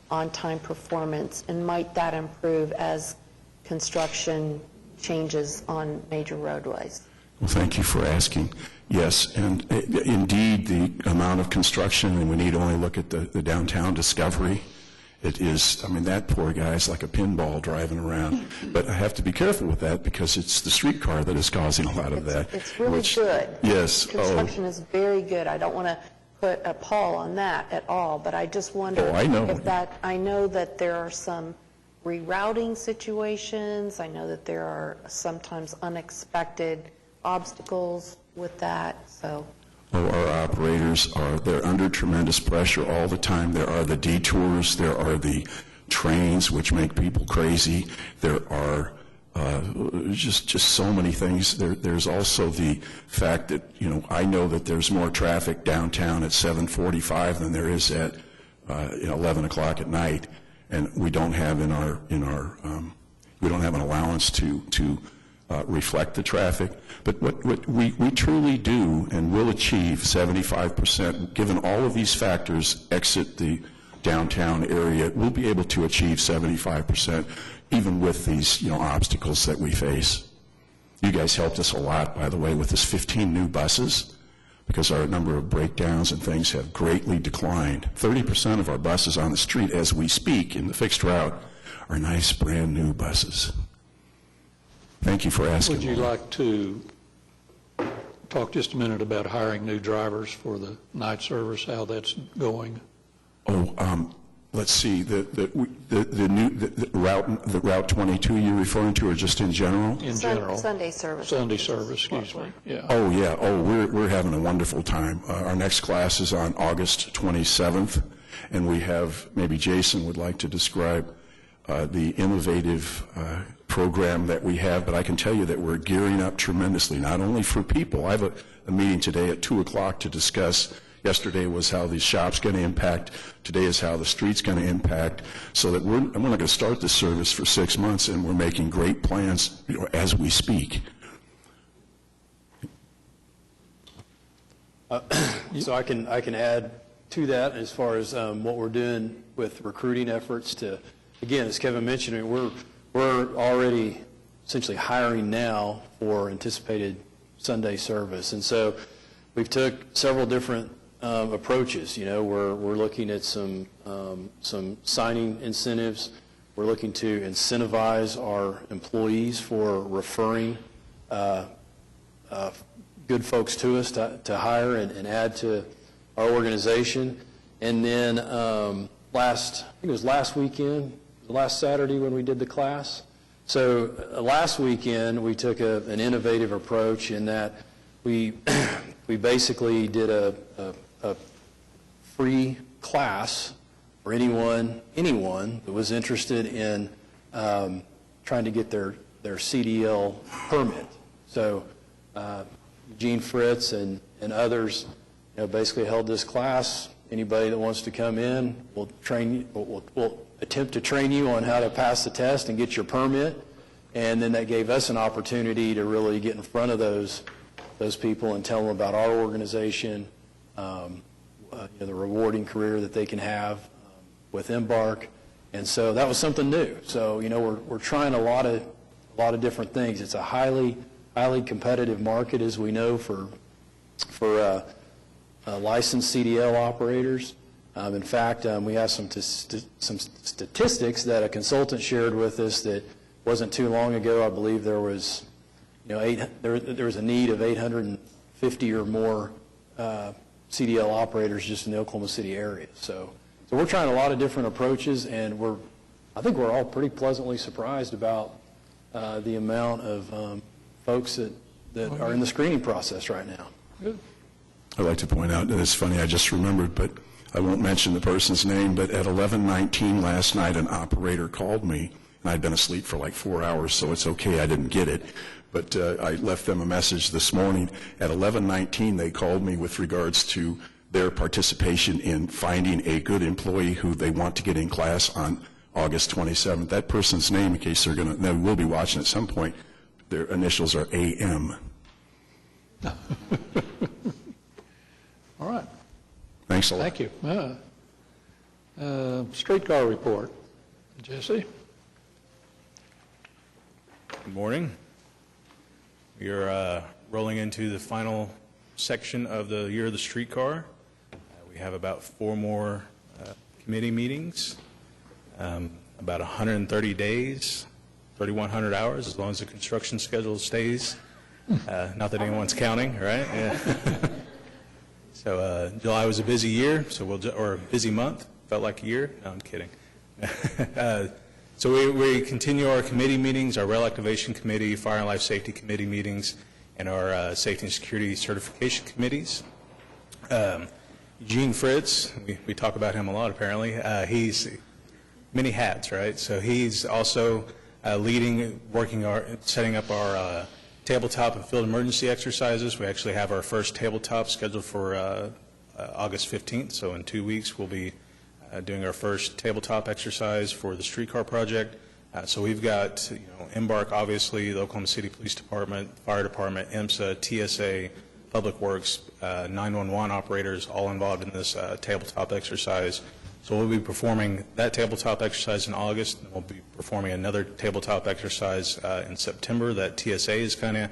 on-time performance, and might that improve as construction changes on major roadways? Well, thank you for asking. Yes, and indeed, the amount of construction, and we need only look at the downtown Discovery. It is, I mean, that poor guy's like a pinball driving around. But I have to be careful with that because it's the streetcar that is causing a lot of that. It's really good. Yes. Construction is very good. I don't want to put a pall on that at all, but I just wonder I know. if that, I know that there are some rerouting situations. I know that there are sometimes unexpected obstacles with that, so. Oh, our operators they're under tremendous pressure all the time. There are the detours, there are the trains which make people crazy. There are just so many things. There's also the fact that, I know that there's more traffic downtown at 7:45 than there is at 11 o'clock at night, and we don't have we don't have an allowance to reflect the traffic. But what we truly do and will achieve 75%, given all of these factors exit the downtown area, we'll be able to achieve 75%, even with these obstacles that we face. You guys helped us a lot, by the way, with this 15 new buses, because our number of breakdowns and things have greatly declined. 30% of our buses on the street as we speak in the fixed route are nice brand new buses. Thank you for asking. Would you like to talk just a minute about hiring new drivers for the night service, how that's going? Let's see, the Route 22 you're referring to, or just in general? In general. Sunday service. Sunday service, excuse me. Yeah. Oh, yeah. Oh, we're having a wonderful time. Our next class is on August 27th, and we have, maybe Jason would like to describe the innovative program that we have, but I can tell you that we're gearing up tremendously, not only for people. I have a meeting today at 2 o'clock to discuss. Yesterday was how the shop's going to impact. Today is how the street's going to impact. So that I'm not going to start this service for 6 months, and we're making great plans as we speak. So I can add to that as far as what we're doing with recruiting efforts to, again, as Kevin mentioned, we're already essentially hiring now for anticipated Sunday service. And so we've took several different approaches. We're looking at some signing incentives. We're looking to incentivize our employees for referring good folks to us to hire and add to our organization. And then I think it was last weekend, last Saturday when we did the class. So last weekend we took an innovative approach in that we basically did a free class for anyone that was interested in trying to get their CDL permit. So Gene Fritz and others basically held this class. Anybody that wants to come in, we'll train you. We'll attempt to train you on how to pass the test and get your permit. And then that gave us an opportunity to really get in front of those people and tell them about our organization, the rewarding career that they can have with Embark. And so that was something new. So we're trying a lot of different things. It's a highly competitive market, as we know, for licensed CDL operators. In fact, we have some statistics that a consultant shared with us that wasn't too long ago. I believe there was, there was a need of 850 or more CDL operators just in the Oklahoma City area. So we're trying a lot of different approaches, and I think we're all pretty pleasantly surprised about the amount of folks that are in the screening process right now. Good. I'd like to point out, and it's funny, I just remembered, but I won't mention the person's name, but at 11:19 last night, an operator called me, and I'd been asleep for like 4 hours, so it's okay, I didn't get it. But I left them a message this morning. At 11:19, they called me with regards to their participation in finding a good employee who they want to get in class on August 27th. That person's name, in case they will be watching at some point, their initials are AM. All right. Thanks a lot. Thank you. Streetcar report. Jesse? Good morning. We are rolling into the final section of the Year of the Streetcar. We have about 4 more committee meetings, about 130 days, 3,100 hours, as long as the construction schedule stays. Not that anyone's counting, right? Yeah. So July was a busy year, or a busy month. Felt like a year. No, I'm kidding. So we continue our committee meetings, our Rail Activation Committee, Fire and Life Safety Committee meetings, and our Safety and Security Certification Committees. Eugene Fritz, we talk about him a lot apparently. He's many hats, right? So he's also leading, setting up our tabletop and field emergency exercises. We actually have our first tabletop scheduled for August 15th, so in 2 weeks we'll be doing our first tabletop exercise for the streetcar project. So we've got, Embark, obviously, the Oklahoma City Police Department, Fire Department, IMSA, TSA, Public Works, 911 operators, all involved in this tabletop exercise. So we'll be performing that tabletop exercise in August, and we'll be performing another tabletop exercise in September that TSA is kind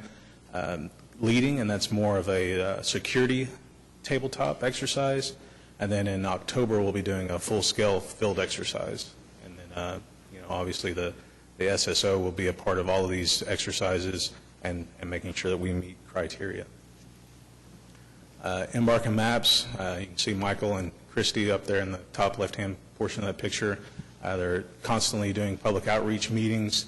of leading, and that's more of a security tabletop exercise. And then in October, we'll be doing a full-scale field exercise. And then, obviously the SSO will be a part of all of these exercises and making sure that we meet criteria. Embark and Maps, you can see Michael and Christy up there in the top left-hand portion of that picture. They're constantly doing public outreach meetings.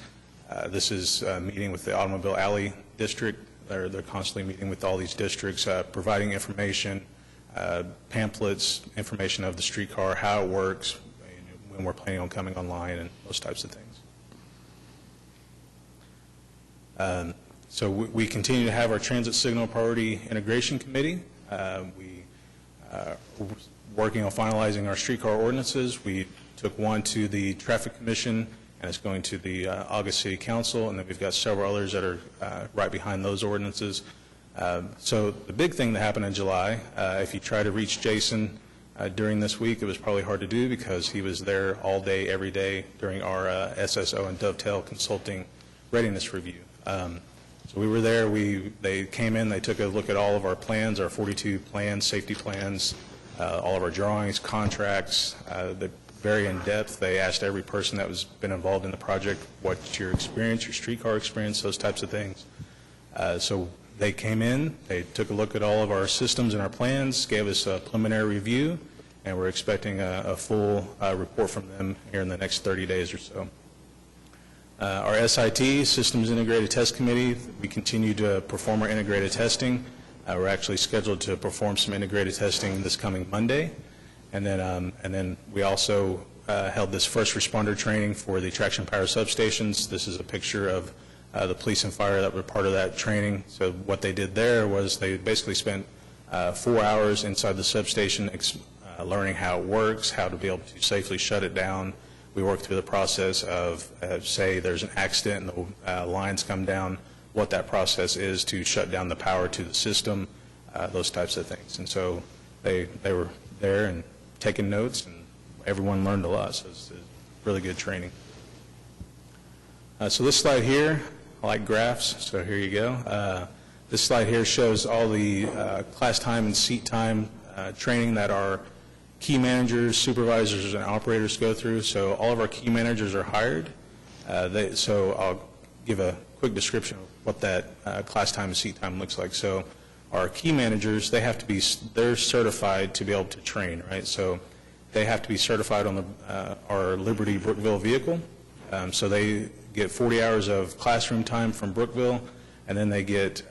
This is a meeting with the Automobile Alley District. They're constantly meeting with all these districts, providing information, pamphlets, information of the streetcar, how it works, when we're planning on coming online, and those types of things. So we continue to have our Transit Signal Priority Integration Committee. We are working on finalizing our streetcar ordinances. We took one to the Traffic Commission, and it's going to the August City Council, and then we've got several others that are right behind those ordinances. So the big thing that happened in July, if you try to reach Jason during this week, it was probably hard to do because he was there all day, every day during our SSO and Dovetail Consulting Readiness Review. So we were there. They came in. They took a look at all of our plans, our 42 plans, safety plans, all of our drawings, contracts. They're very in-depth. They asked every person that was been involved in the project, what's your experience, your streetcar experience, those types of things. So they came in, they took a look at all of our systems and our plans, gave us a preliminary review, and we're expecting a full report from them here in the next 30 days or so. Our SIT, Systems Integrated Test Committee, we continue to perform our integrated testing. We're actually scheduled to perform some integrated testing this coming Monday. And then we also held this first responder training for the traction power substations. This is a picture of the police and fire that were part of that training. So what they did there was they basically spent 4 hours inside the substation learning how it works, how to be able to safely shut it down. We worked through the process of, say, there's an accident and the lines come down, what that process is to shut down the power to the system, those types of things. And so they were there and taking notes, and everyone learned a lot. So it's really good training. So this slide here, I like graphs, so here you go. This slide here shows all the class time and seat time training that our key managers, supervisors, and operators go through. So all of our key managers are hired. So I'll give a quick description of what that class time and seat time looks like. So our key managers, they're certified to be able to train, right? So they have to be certified on our Liberty Brookville vehicle. So they get 40 hours of classroom time from Brookville, and then they get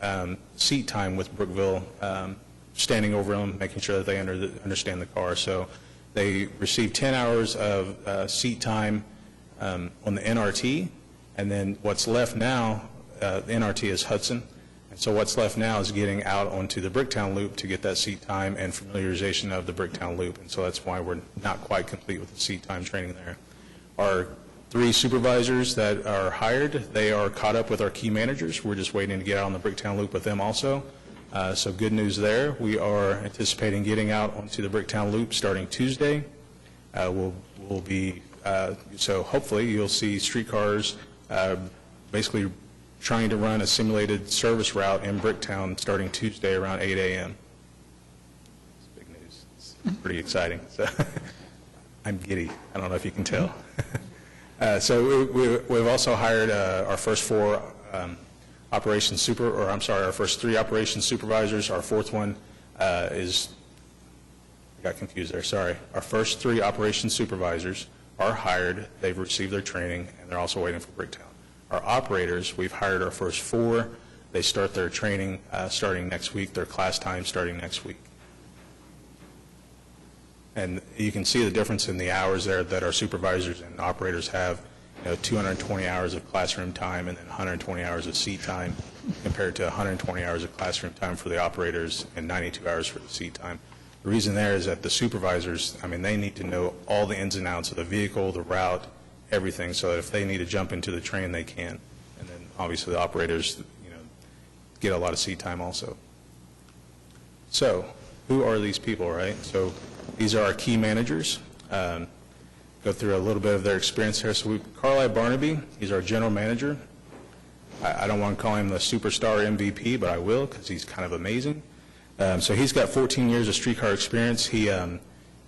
seat time with Brookville, standing over them, making sure that they understand the car. So They receive 10 hours of seat time on the NRT, and then what's left now, the NRT is Hudson, and so what's left now is getting out onto the Bricktown Loop to get that seat time and familiarization of the Bricktown Loop, and so that's why we're not quite complete with the seat time training there. Our 3 supervisors that are hired, they are caught up with our key managers. We're just waiting to get out on the Bricktown Loop with them also. So good news there. We are anticipating getting out onto the Bricktown Loop starting Tuesday. We'll be, so hopefully you'll see streetcars basically trying to run a simulated service route in Bricktown starting Tuesday around 8 a.m. It's big news. It's pretty exciting. So I'm giddy. I don't know if you can tell. So we've also hired our first 4 our first 3 operations supervisors. Our 4th one I got confused there, sorry. Our first 3 operations supervisors are hired. They've received their training, and they're also waiting for Bricktown. Our operators, we've hired our first 4. They start their training starting next week, their class time starting next week. And you can see the difference in the hours there that our supervisors and operators have. 220 hours of classroom time and then 120 hours of seat time compared to 120 hours of classroom time for the operators and 92 hours for the seat time. The reason there is that the supervisors, they need to know all the ins and outs of the vehicle, the route, everything, so that if they need to jump into the train, they can. And then obviously the operators, get a lot of seat time also. So who are these people, right? So these are our key managers. Go through a little bit of their experience here. So Carlisle Barnaby, he's our general manager. I don't want to call him the superstar MVP, but I will because he's kind of amazing. So he's got 14 years of streetcar experience. He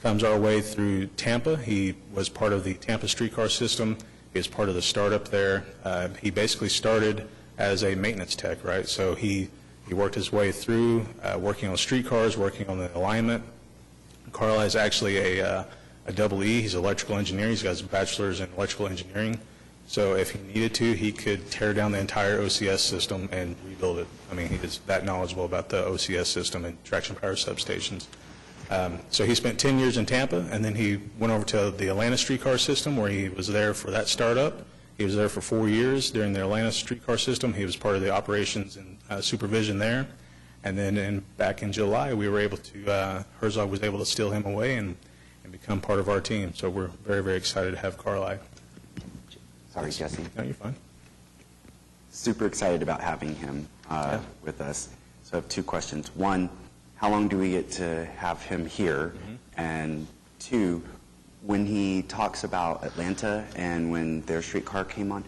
comes our way through Tampa. He was part of the Tampa streetcar system. He was part of the startup there. He basically started as a maintenance tech, right? So he worked his way through working on streetcars, working on the alignment. Carlisle is actually a double E. He's electrical engineer. He's got his bachelor's in electrical engineering. So if he needed to, he could tear down the entire OCS system and rebuild it. He is that knowledgeable about the OCS system and traction power substations. So he spent 10 years in Tampa, and then he went over to the Atlanta streetcar system where he was there for that startup. He was there for 4 years during the Atlanta streetcar system. He was part of the operations and supervision there. And then back in July, we were able to, Herzog was able to steal him away and become part of our team. So we're very, very excited to have Carlisle. Sorry, Jesse. No, you're fine. Super excited about having him with us. So I have 2 questions. 1, how long do we get to have him here? And 2, when he talks about Atlanta and when their streetcar came on,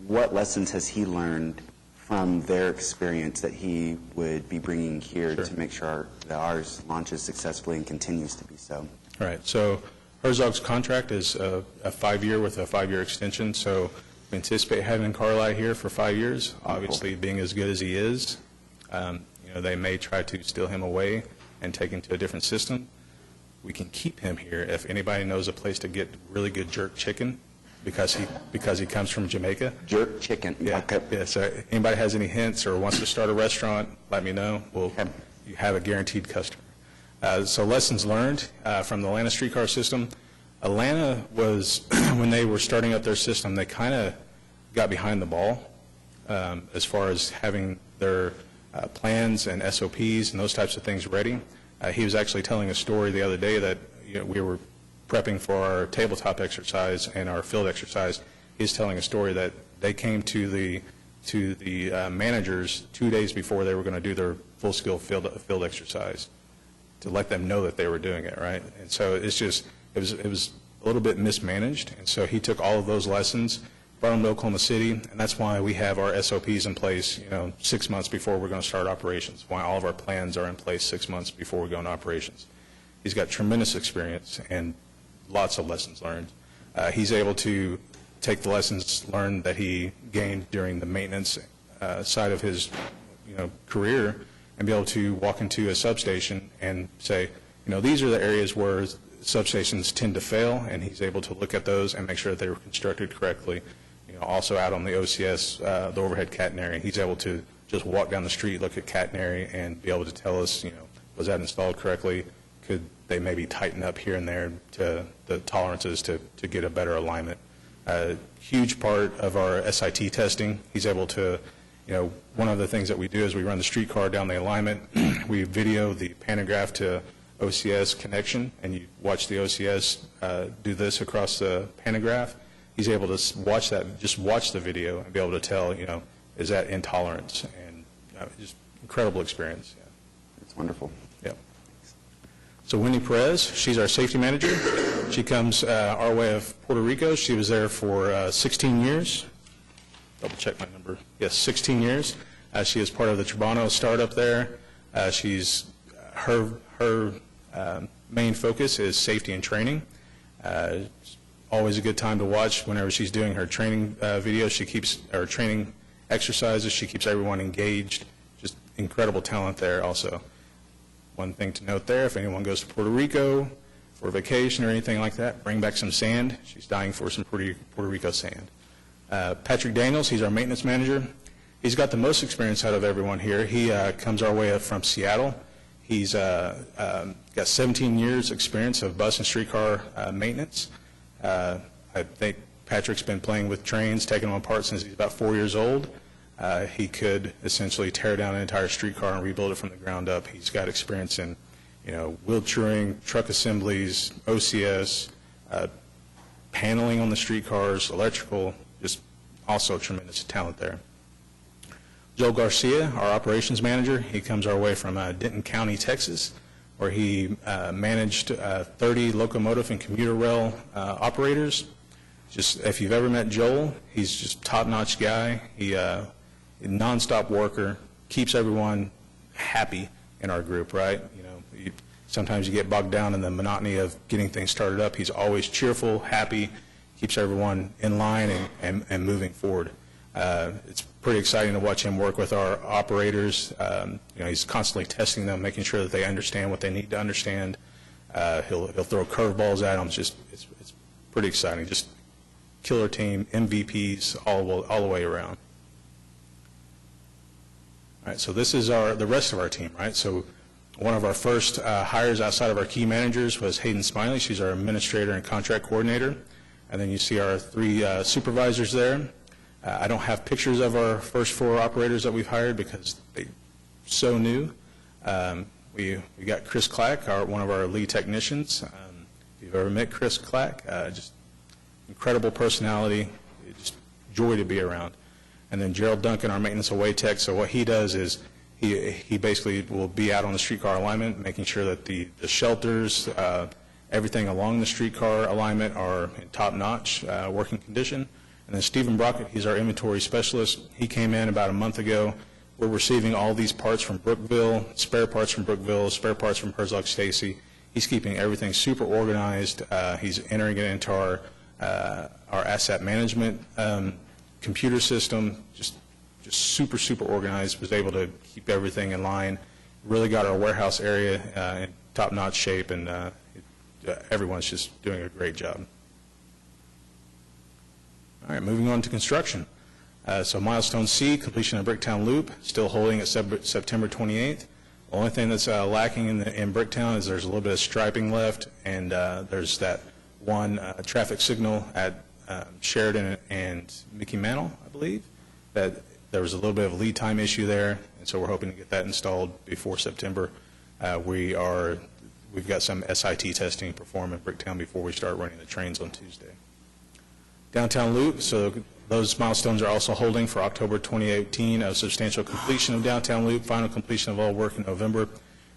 what lessons has he learned from their experience that he would be bringing here to make sure that ours launches successfully and continues to be so? All right. So Herzog's contract is a 5-year with a 5-year extension. So we anticipate having Carlisle here for 5 years. Obviously, being as good as he is, they may try to steal him away and take him to a different system. We can keep him here if anybody knows a place to get really good jerk chicken, because he comes from Jamaica. Jerk chicken. Yeah. Okay. Yeah. So anybody has any hints or wants to start a restaurant, let me know. You have a guaranteed customer. So lessons learned from the Atlanta streetcar system. Atlanta was, when they were starting up their system, they kind of got behind the ball as far as having their plans and SOPs and those types of things ready. He was actually telling a story the other day that we were prepping for our tabletop exercise and our field exercise. He's telling a story that they came to the managers 2 days before they were going to do their full-scale field exercise to let them know that they were doing it, right? And so it was a little bit mismanaged, and so he took all of those lessons, brought them to Oklahoma City, and that's why we have our SOPs in place, 6 months before we're going to start operations, why all of our plans are in place 6 months before we go into operations. He's got tremendous experience and lots of lessons learned. He's able to take the lessons learned that he gained during the maintenance side of his career and be able to walk into a substation and say, these are the areas where substations tend to fail, and he's able to look at those and make sure that they were constructed correctly. Also out on the OCS, the overhead catenary, he's able to just walk down the street, look at catenary, and be able to tell us, was that installed correctly? could they maybe tighten up here and there to the tolerances to get a better alignment. Huge part of our SIT testing, he's able to, one of the things that we do is we run the streetcar down the alignment. We video the pantograph to OCS connection, and you watch the OCS do this across the pantograph. He's able to watch that, just watch the video and be able to tell, is that intolerance? And just incredible experience. Yeah. It's wonderful. Yeah. So Wendy Perez, she's our safety manager. She comes our way of Puerto Rico. She was there for 16 years. Double check my number. Yes, 16 years. She is part of the Tribano startup there. Her main focus is safety and training. Always a good time to watch whenever she's doing her training videos. She keeps, or training exercises, she keeps everyone engaged. Just incredible talent there also. One thing to note there, if anyone goes to Puerto Rico for vacation or anything like that, bring back some sand. She's dying for some Puerto Rico sand. Patrick Daniels, he's our maintenance manager. He's got the most experience out of everyone here. He comes our way up from Seattle. He's got 17 years experience of bus and streetcar maintenance. I think Patrick's been playing with trains, taking them apart since he's about 4 years old. He could essentially tear down an entire streetcar and rebuild it from the ground up. He's got experience in, wheel touring, truck assemblies, OCS, paneling on the streetcars, electrical, just also tremendous talent there. Joe Garcia, our operations manager, he comes our way from Denton County, Texas, where he managed 30 locomotive and commuter rail operators. Just if you've ever met Joel, he's just top-notch guy. He nonstop worker, keeps everyone happy in our group, right? Sometimes you get bogged down in the monotony of getting things started up. He's always cheerful, happy, keeps everyone in line and moving forward. It's pretty exciting to watch him work with our operators. He's constantly testing them, making sure that they understand what they need to understand. He'll throw curveballs at them. It's pretty exciting. Just killer team, MVPs all the way around. All right, so this is the rest of our team, right? So one of our first hires outside of our key managers was Hayden Smiley. She's our administrator and contract coordinator. And then you see our 3 supervisors there. I don't have pictures of our first 4 operators that we've hired because they're so new. We got Chris Clack, one of our lead technicians. If you've ever met Chris Clack, just incredible personality, just joy to be around. And then Gerald Duncan, our maintenance away tech. So what he does is he basically will be out on the streetcar alignment, making sure that the shelters, everything along the streetcar alignment are in top-notch working condition. And then Stephen Brockett, he's our inventory specialist. He came in about a month ago. We're receiving all these parts from Brookville, spare parts from Brookville, spare parts from Herzog Stacy. He's keeping everything super organized. He's entering it into our asset management computer system, just super, super organized, was able to keep everything in line, really got our warehouse area in top-notch shape, and everyone's just doing a great job. All right, moving on to construction. So milestone C, completion of Bricktown Loop, still holding at September 28th. The only thing that's lacking in Bricktown is there's a little bit of striping left, and there's that one traffic signal at Sheridan and Mickey Mantle, I believe, that there was a little bit of a lead time issue there, and so we're hoping to get that installed before September. We've got some SIT testing performed in Bricktown before we start running the trains on Tuesday. Downtown Loop, so those milestones are also holding for October 2018 of substantial completion of Downtown Loop, final completion of all work in November.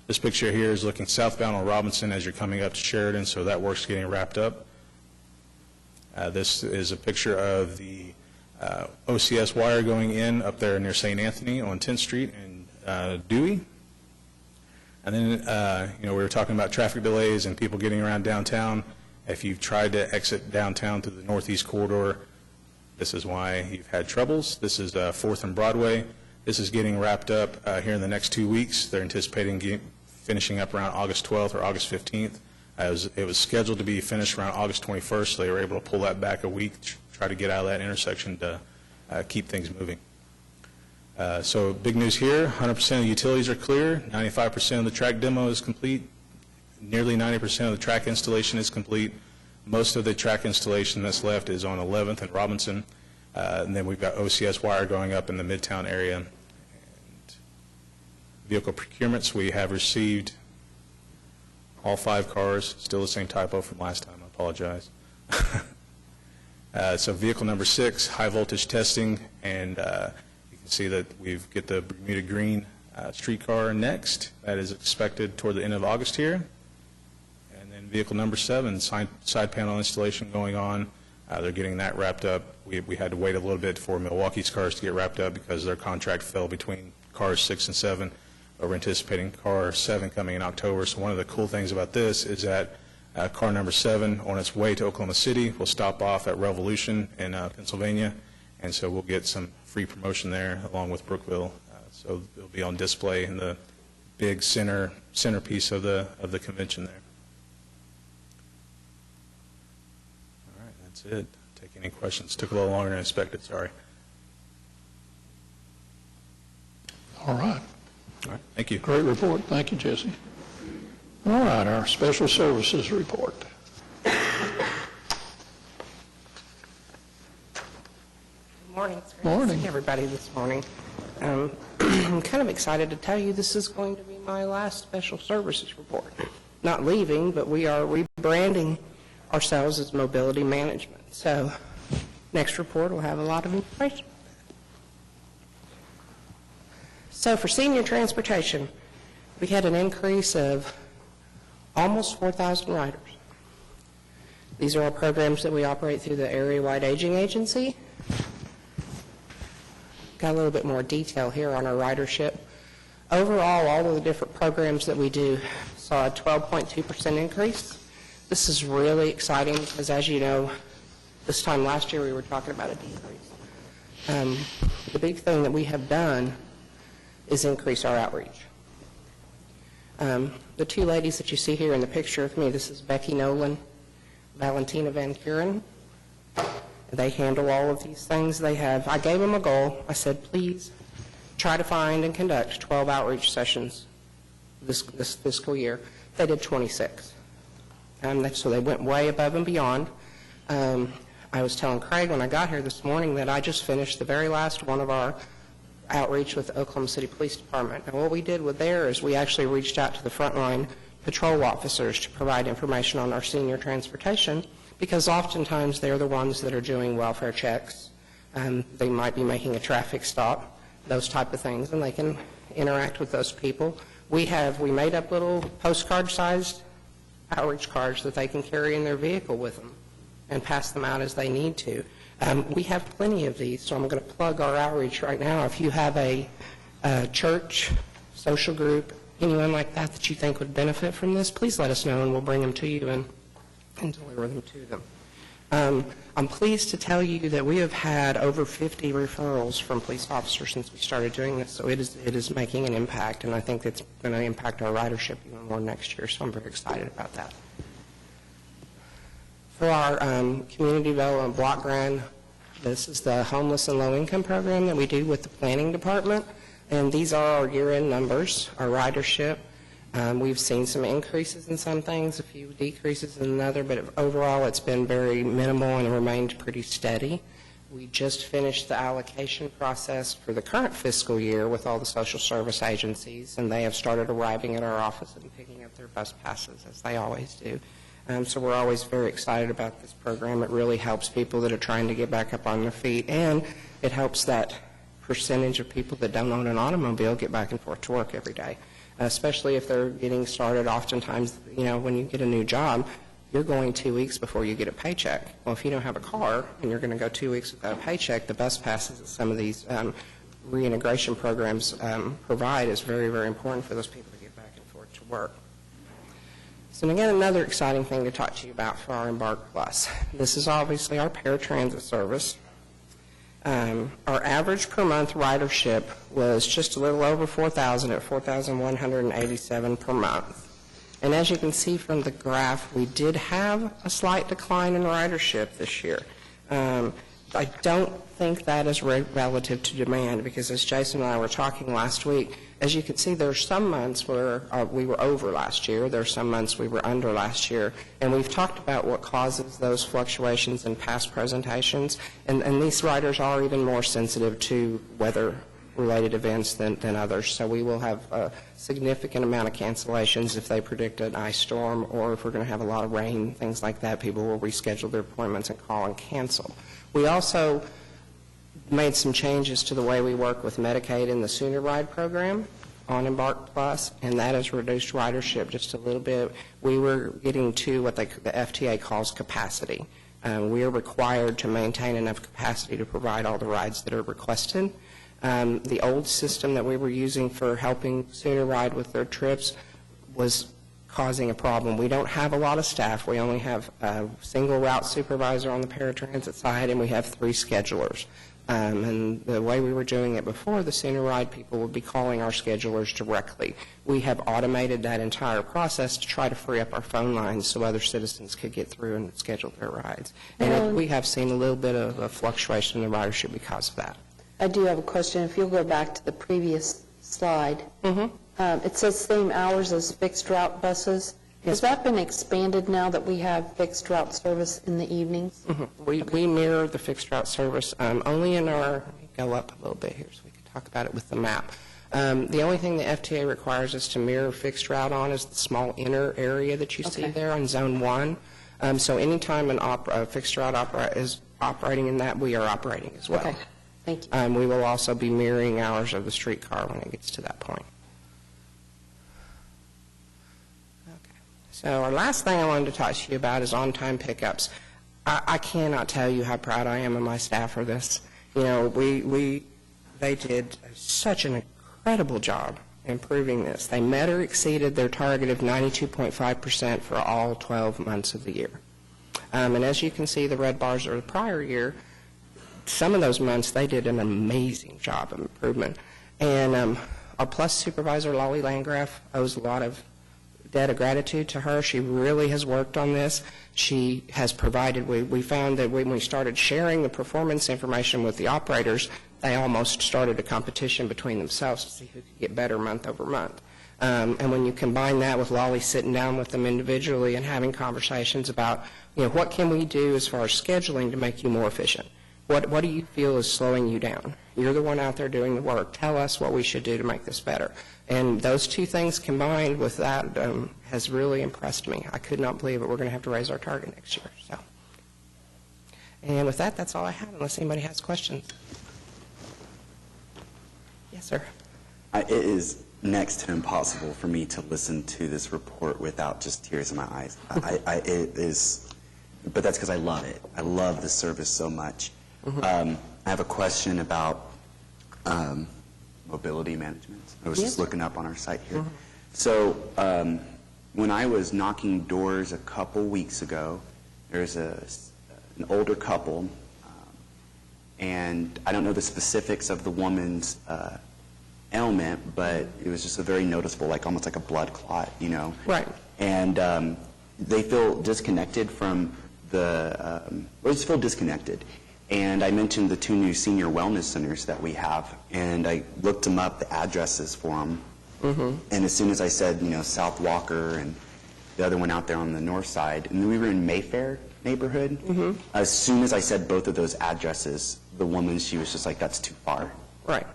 This picture here is looking southbound on Robinson as you're coming up to Sheridan, so that work's getting wrapped up. This is a picture of the OCS wire going in up there near St. Anthony on 10th Street in Dewey. And then, we were talking about traffic delays and people getting around downtown. If you've tried to exit downtown through the northeast corridor, this is why you've had troubles. This is 4th and Broadway. This is getting wrapped up here in the next 2 weeks. They're anticipating finishing up around August 12th or August 15th. It was scheduled to be finished around August 21st, so they were able to pull that back a week to try to get out of that intersection to keep things moving. So big news here, 100% of the utilities are clear, 95% of the track demo is complete, nearly 90% of the track installation is complete. Most of the track installation that's left is on 11th and Robinson. And then we've got OCS wire going up in the Midtown area. And vehicle procurements, we have received all 5 cars. Still the same typo from last time. I apologize. So vehicle number 6, high voltage testing, and you can see that we've get the Bermuda Green streetcar next. That is expected toward the end of August here. And then vehicle number 7, side panel installation going on. They're getting that wrapped up. We had to wait a little bit for Milwaukee's cars to get wrapped up because their contract fell between cars 6 and 7. We're anticipating car 7 coming in October. So one of the cool things about this is that car number 7 on its way to Oklahoma City will stop off at Revolution in Pennsylvania, and so we'll get some free promotion there along with Brookville. So it'll be on display in the big centerpiece of the convention there. All right, that's it. Take any questions. Took a little longer than expected. Sorry. All right. All right. Thank you. Great report. Thank you, Jesse. All right, our special services report. Good morning. It's great to see everybody this morning. I'm kind of excited to tell you this is going to be my last special services report. Not leaving, but we are rebranding ourselves as mobility management. So next report will have a lot of information. So for senior transportation, we had an increase of almost 4,000 riders. These are our programs that we operate through the area-wide aging agency. Got a little bit more detail here on our ridership. Overall, all of the different programs that we do saw a 12.2% increase. This is really exciting because, as you know, this time last year we were talking about a decrease. The big thing that we have done is increase our outreach. The 2 ladies that you see here in the picture with me, this is Becky Nolan, Valentina Van Kuren. They handle all of these things. I gave them a goal. I said, please try to find and conduct 12 outreach sessions this fiscal year. They did 26. So they went way above and beyond. I was telling Craig when I got here this morning that I just finished the very last one of our outreach with the Oklahoma City Police Department. And what we did with there is we actually reached out to the frontline patrol officers to provide information on our senior transportation, because oftentimes they're the ones that are doing welfare checks. They might be making a traffic stop, those type of things, and they can interact with those people. We made up little postcard-sized outreach cards that they can carry in their vehicle with them and pass them out as they need to. We have plenty of these, so I'm going to plug our outreach right now. If you have a church, social group, anyone like that that you think would benefit from this, please let us know and we'll bring them to you and deliver them to them. I'm pleased to tell you that we have had over 50 referrals from police officers since we started doing this, so it is making an impact, and I think it's going to impact our ridership even more next year, so I'm very excited about that. For our community development block grant, this is the homeless and low-income program that we do with the planning department, and these are our year-end numbers, our ridership. We've seen some increases in some things, a few decreases in another, but overall it's been very minimal and remained pretty steady. We just finished the allocation process for the current fiscal year with all the social service agencies, and they have started arriving at our office and picking up their bus passes, as they always do. So we're always very excited about this program. It really helps people that are trying to get back up on their feet, and it helps that percentage of people that don't own an automobile get back and forth to work every day, especially if they're getting started. Oftentimes, when you get a new job, you're going 2 weeks before you get a paycheck. Well, if you don't have a car and you're going to go 2 weeks without a paycheck, the bus passes that some of these reintegration programs provide is very, very important for those people to get back and forth to work. So again, another exciting thing to talk to you about for our Embark Plus. This is obviously our paratransit service. Our average per month ridership was just a little over 4,000 at 4,187 per month. And as you can see from the graph, we did have a slight decline in ridership this year. I don't think that is relative to demand, because as Jason and I were talking last week, as you can see, there are some months where we were over last year. There are some months we were under last year. And we've talked about what causes those fluctuations in past presentations. And these riders are even more sensitive to weather-related events than others. So we will have a significant amount of cancellations if they predict an ice storm, or if we're going to have a lot of rain, things like that. People will reschedule their appointments and call and cancel. We also made some changes to the way we work with Medicaid in the Sooner Ride program on Embark Plus, and that has reduced ridership just a little bit. We were getting to what the FTA calls capacity. We are required to maintain enough capacity to provide all the rides that are requested. The old system that we were using for helping Sooner Ride with their trips was causing a problem. We don't have a lot of staff. We only have a single route supervisor on the paratransit side, and we have 3 schedulers. And the way we were doing it before, the Sooner Ride people would be calling our schedulers directly. We have automated that entire process to try to free up our phone lines so other citizens could get through and schedule their rides. And we have seen a little bit of a fluctuation in the ridership because of that. I do have a question. If you'll go back to the previous slide, it says same hours as fixed route buses. Has that been expanded now that we have fixed route service in the evenings? We mirror the fixed route service only in our, let me go up a little bit here so we can talk about it with the map. The only thing the FTA requires us to mirror fixed route on is the small inner area that you see there on Zone 1. So anytime a fixed route is operating in that, we are operating as well. Okay, thank you. We will also be mirroring hours of the streetcar when it gets to that point. So our last thing I wanted to talk to you about is on-time pickups. I cannot tell you how proud I am of my staff for this. You know, they did such an incredible job improving this. They met or exceeded their target of 92.5% for all 12 months of the year. And as you can see, the red bars are the prior year. Some of those months, they did an amazing job of improvement. And our Plus supervisor, Lolly Landgraf, owes a lot of debt of gratitude to her. She really has worked on this. She has provided, we found that when we started sharing the performance information with the operators, they almost started a competition between themselves to see who could get better month over month. And when you combine that with Lolly sitting down with them individually and having conversations about, what can we do as far as scheduling to make you more efficient? What do you feel is slowing you down? You're the one out there doing the work. Tell us what we should do to make this better. And those two things combined with that has really impressed me. I could not believe it. We're going to have to raise our target next year. So, and with that, that's all I have, unless anybody has questions. Yes, sir. It is next to impossible for me to listen to this report without just tears in my eyes. It is, but that's because I love it. I love the service so much. I have a question about mobility management. I was just looking up on our site here. So when I was knocking doors a couple weeks ago, there's an older couple, and I don't know the specifics of the woman's ailment, but it was just a very noticeable, almost like a blood clot, Right. And they feel disconnected from or just feel disconnected. And I mentioned the 2 new senior wellness centers that we have, and I looked them up, the addresses for them. And as soon as I said, South Walker and the other one out there on the north side, and we were in Mayfair neighborhood, as soon as I said both of those addresses, the woman, she was just like, that's too far. Right.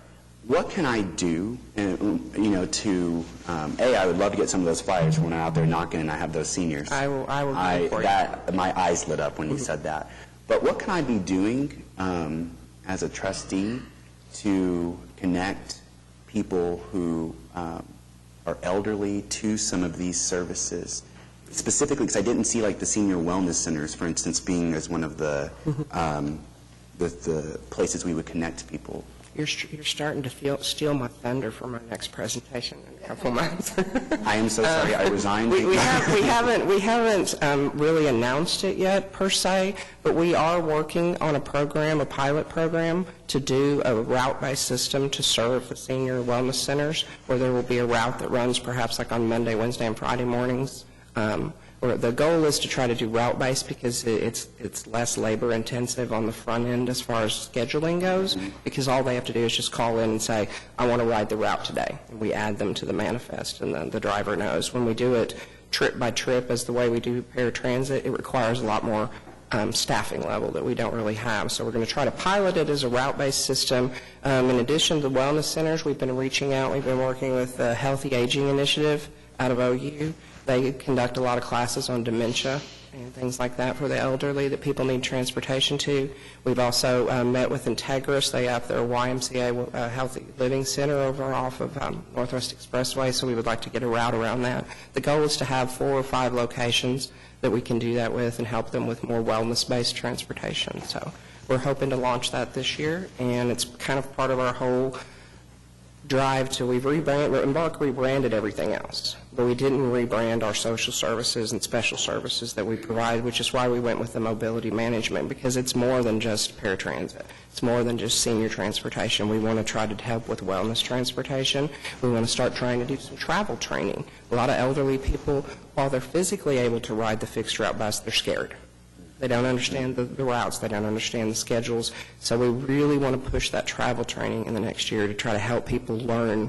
What can I do, to, I would love to get some of those flyers when I'm out there knocking and I have those seniors. I will do it for you. My eyes lit up when you said that. But what can I be doing as a trustee to connect people who are elderly to some of these services? Specifically, because I didn't see the senior wellness centers, for instance, being as one of the places we would connect people. You're starting to steal my thunder for my next presentation in a couple months. I am so sorry. I resigned. We haven't really announced it yet per se, but we are working on a pilot program to do a route-based system to serve the senior wellness centers, where there will be a route that runs perhaps on Monday, Wednesday, and Friday mornings. The goal is to try to do route-based because it's less labor-intensive on the front end as far as scheduling goes, because all they have to do is just call in and say, I want to ride the route today. And we add them to the manifest, and then the driver knows. When we do it trip by trip, as the way we do paratransit, it requires a lot more staffing level that we don't really have. So we're going to try to pilot it as a route-based system. In addition to the wellness centers, we've been reaching out. We've been working with the Healthy Aging Initiative out of OU. They conduct a lot of classes on dementia and things like that for the elderly that people need transportation to. We've also met with Integris. They have their YMCA Healthy Living Center over off of Northwest Expressway, so we would like to get a route around that. The goal is to have 4 or 5 locations that we can do that with and help them with more wellness-based transportation. So we're hoping to launch that this year, and it's kind of part of our whole drive to, Embark rebranded everything else, but we didn't rebrand our social services and special services that we provide, which is why we went with the mobility management, because it's more than just paratransit. It's more than just senior transportation. We want to try to help with wellness transportation. We want to start trying to do some travel training. A lot of elderly people, while they're physically able to ride the fixed route bus, they're scared. They don't understand the routes. They don't understand the schedules. So we really want to push that travel training in the next year to try to help people learn,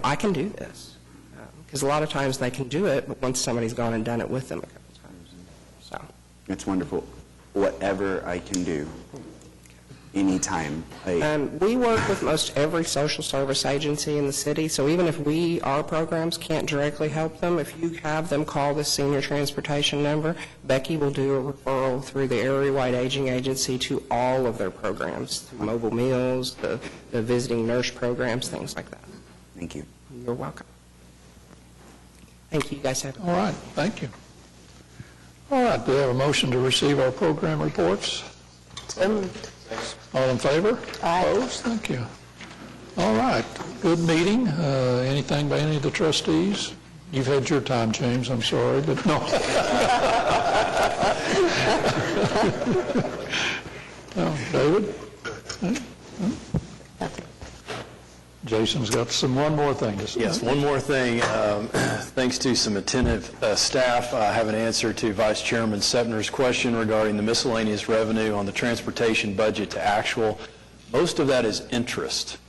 I can do this. Because a lot of times they can do it, but once somebody's gone and done it with them a couple times. So It's wonderful. Whatever I can do, anytime. we work with most every social service agency in the city, so even if our programs can't directly help them, if you have them call the senior transportation number, Becky will do a referral through the area-wide aging agency to all of their programs, through mobile meals, the visiting nurse programs, things like that. Thank you. You're welcome. Thank you. You guys have. All right, thank you. All right, do we have a motion to receive our program reports? All in favor? Aye. Opposed? Thank you. All right, good meeting. Anything by any of the trustees? You've had your time, James, I'm sorry, but no. No, David? Jason's got one more thing to say. Yes, one more thing. Thanks to some attentive staff, I have an answer to Vice Chairman Sepner's question regarding the miscellaneous revenue on the transportation budget to actual. Most of that is interest.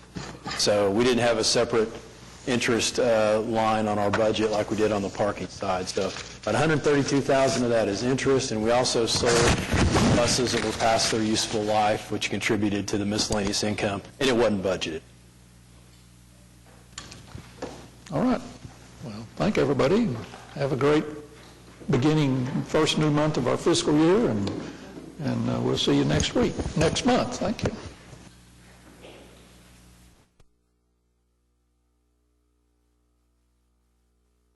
So we didn't have a separate interest line on our budget like we did on the parking side. So about $132,000 of that is interest, and we also sold buses that were past their useful life, which contributed to the miscellaneous income, and it wasn't budgeted. All right. Well, thank everybody. Have a great first new month of our fiscal year, and we'll see you next month. Thank you.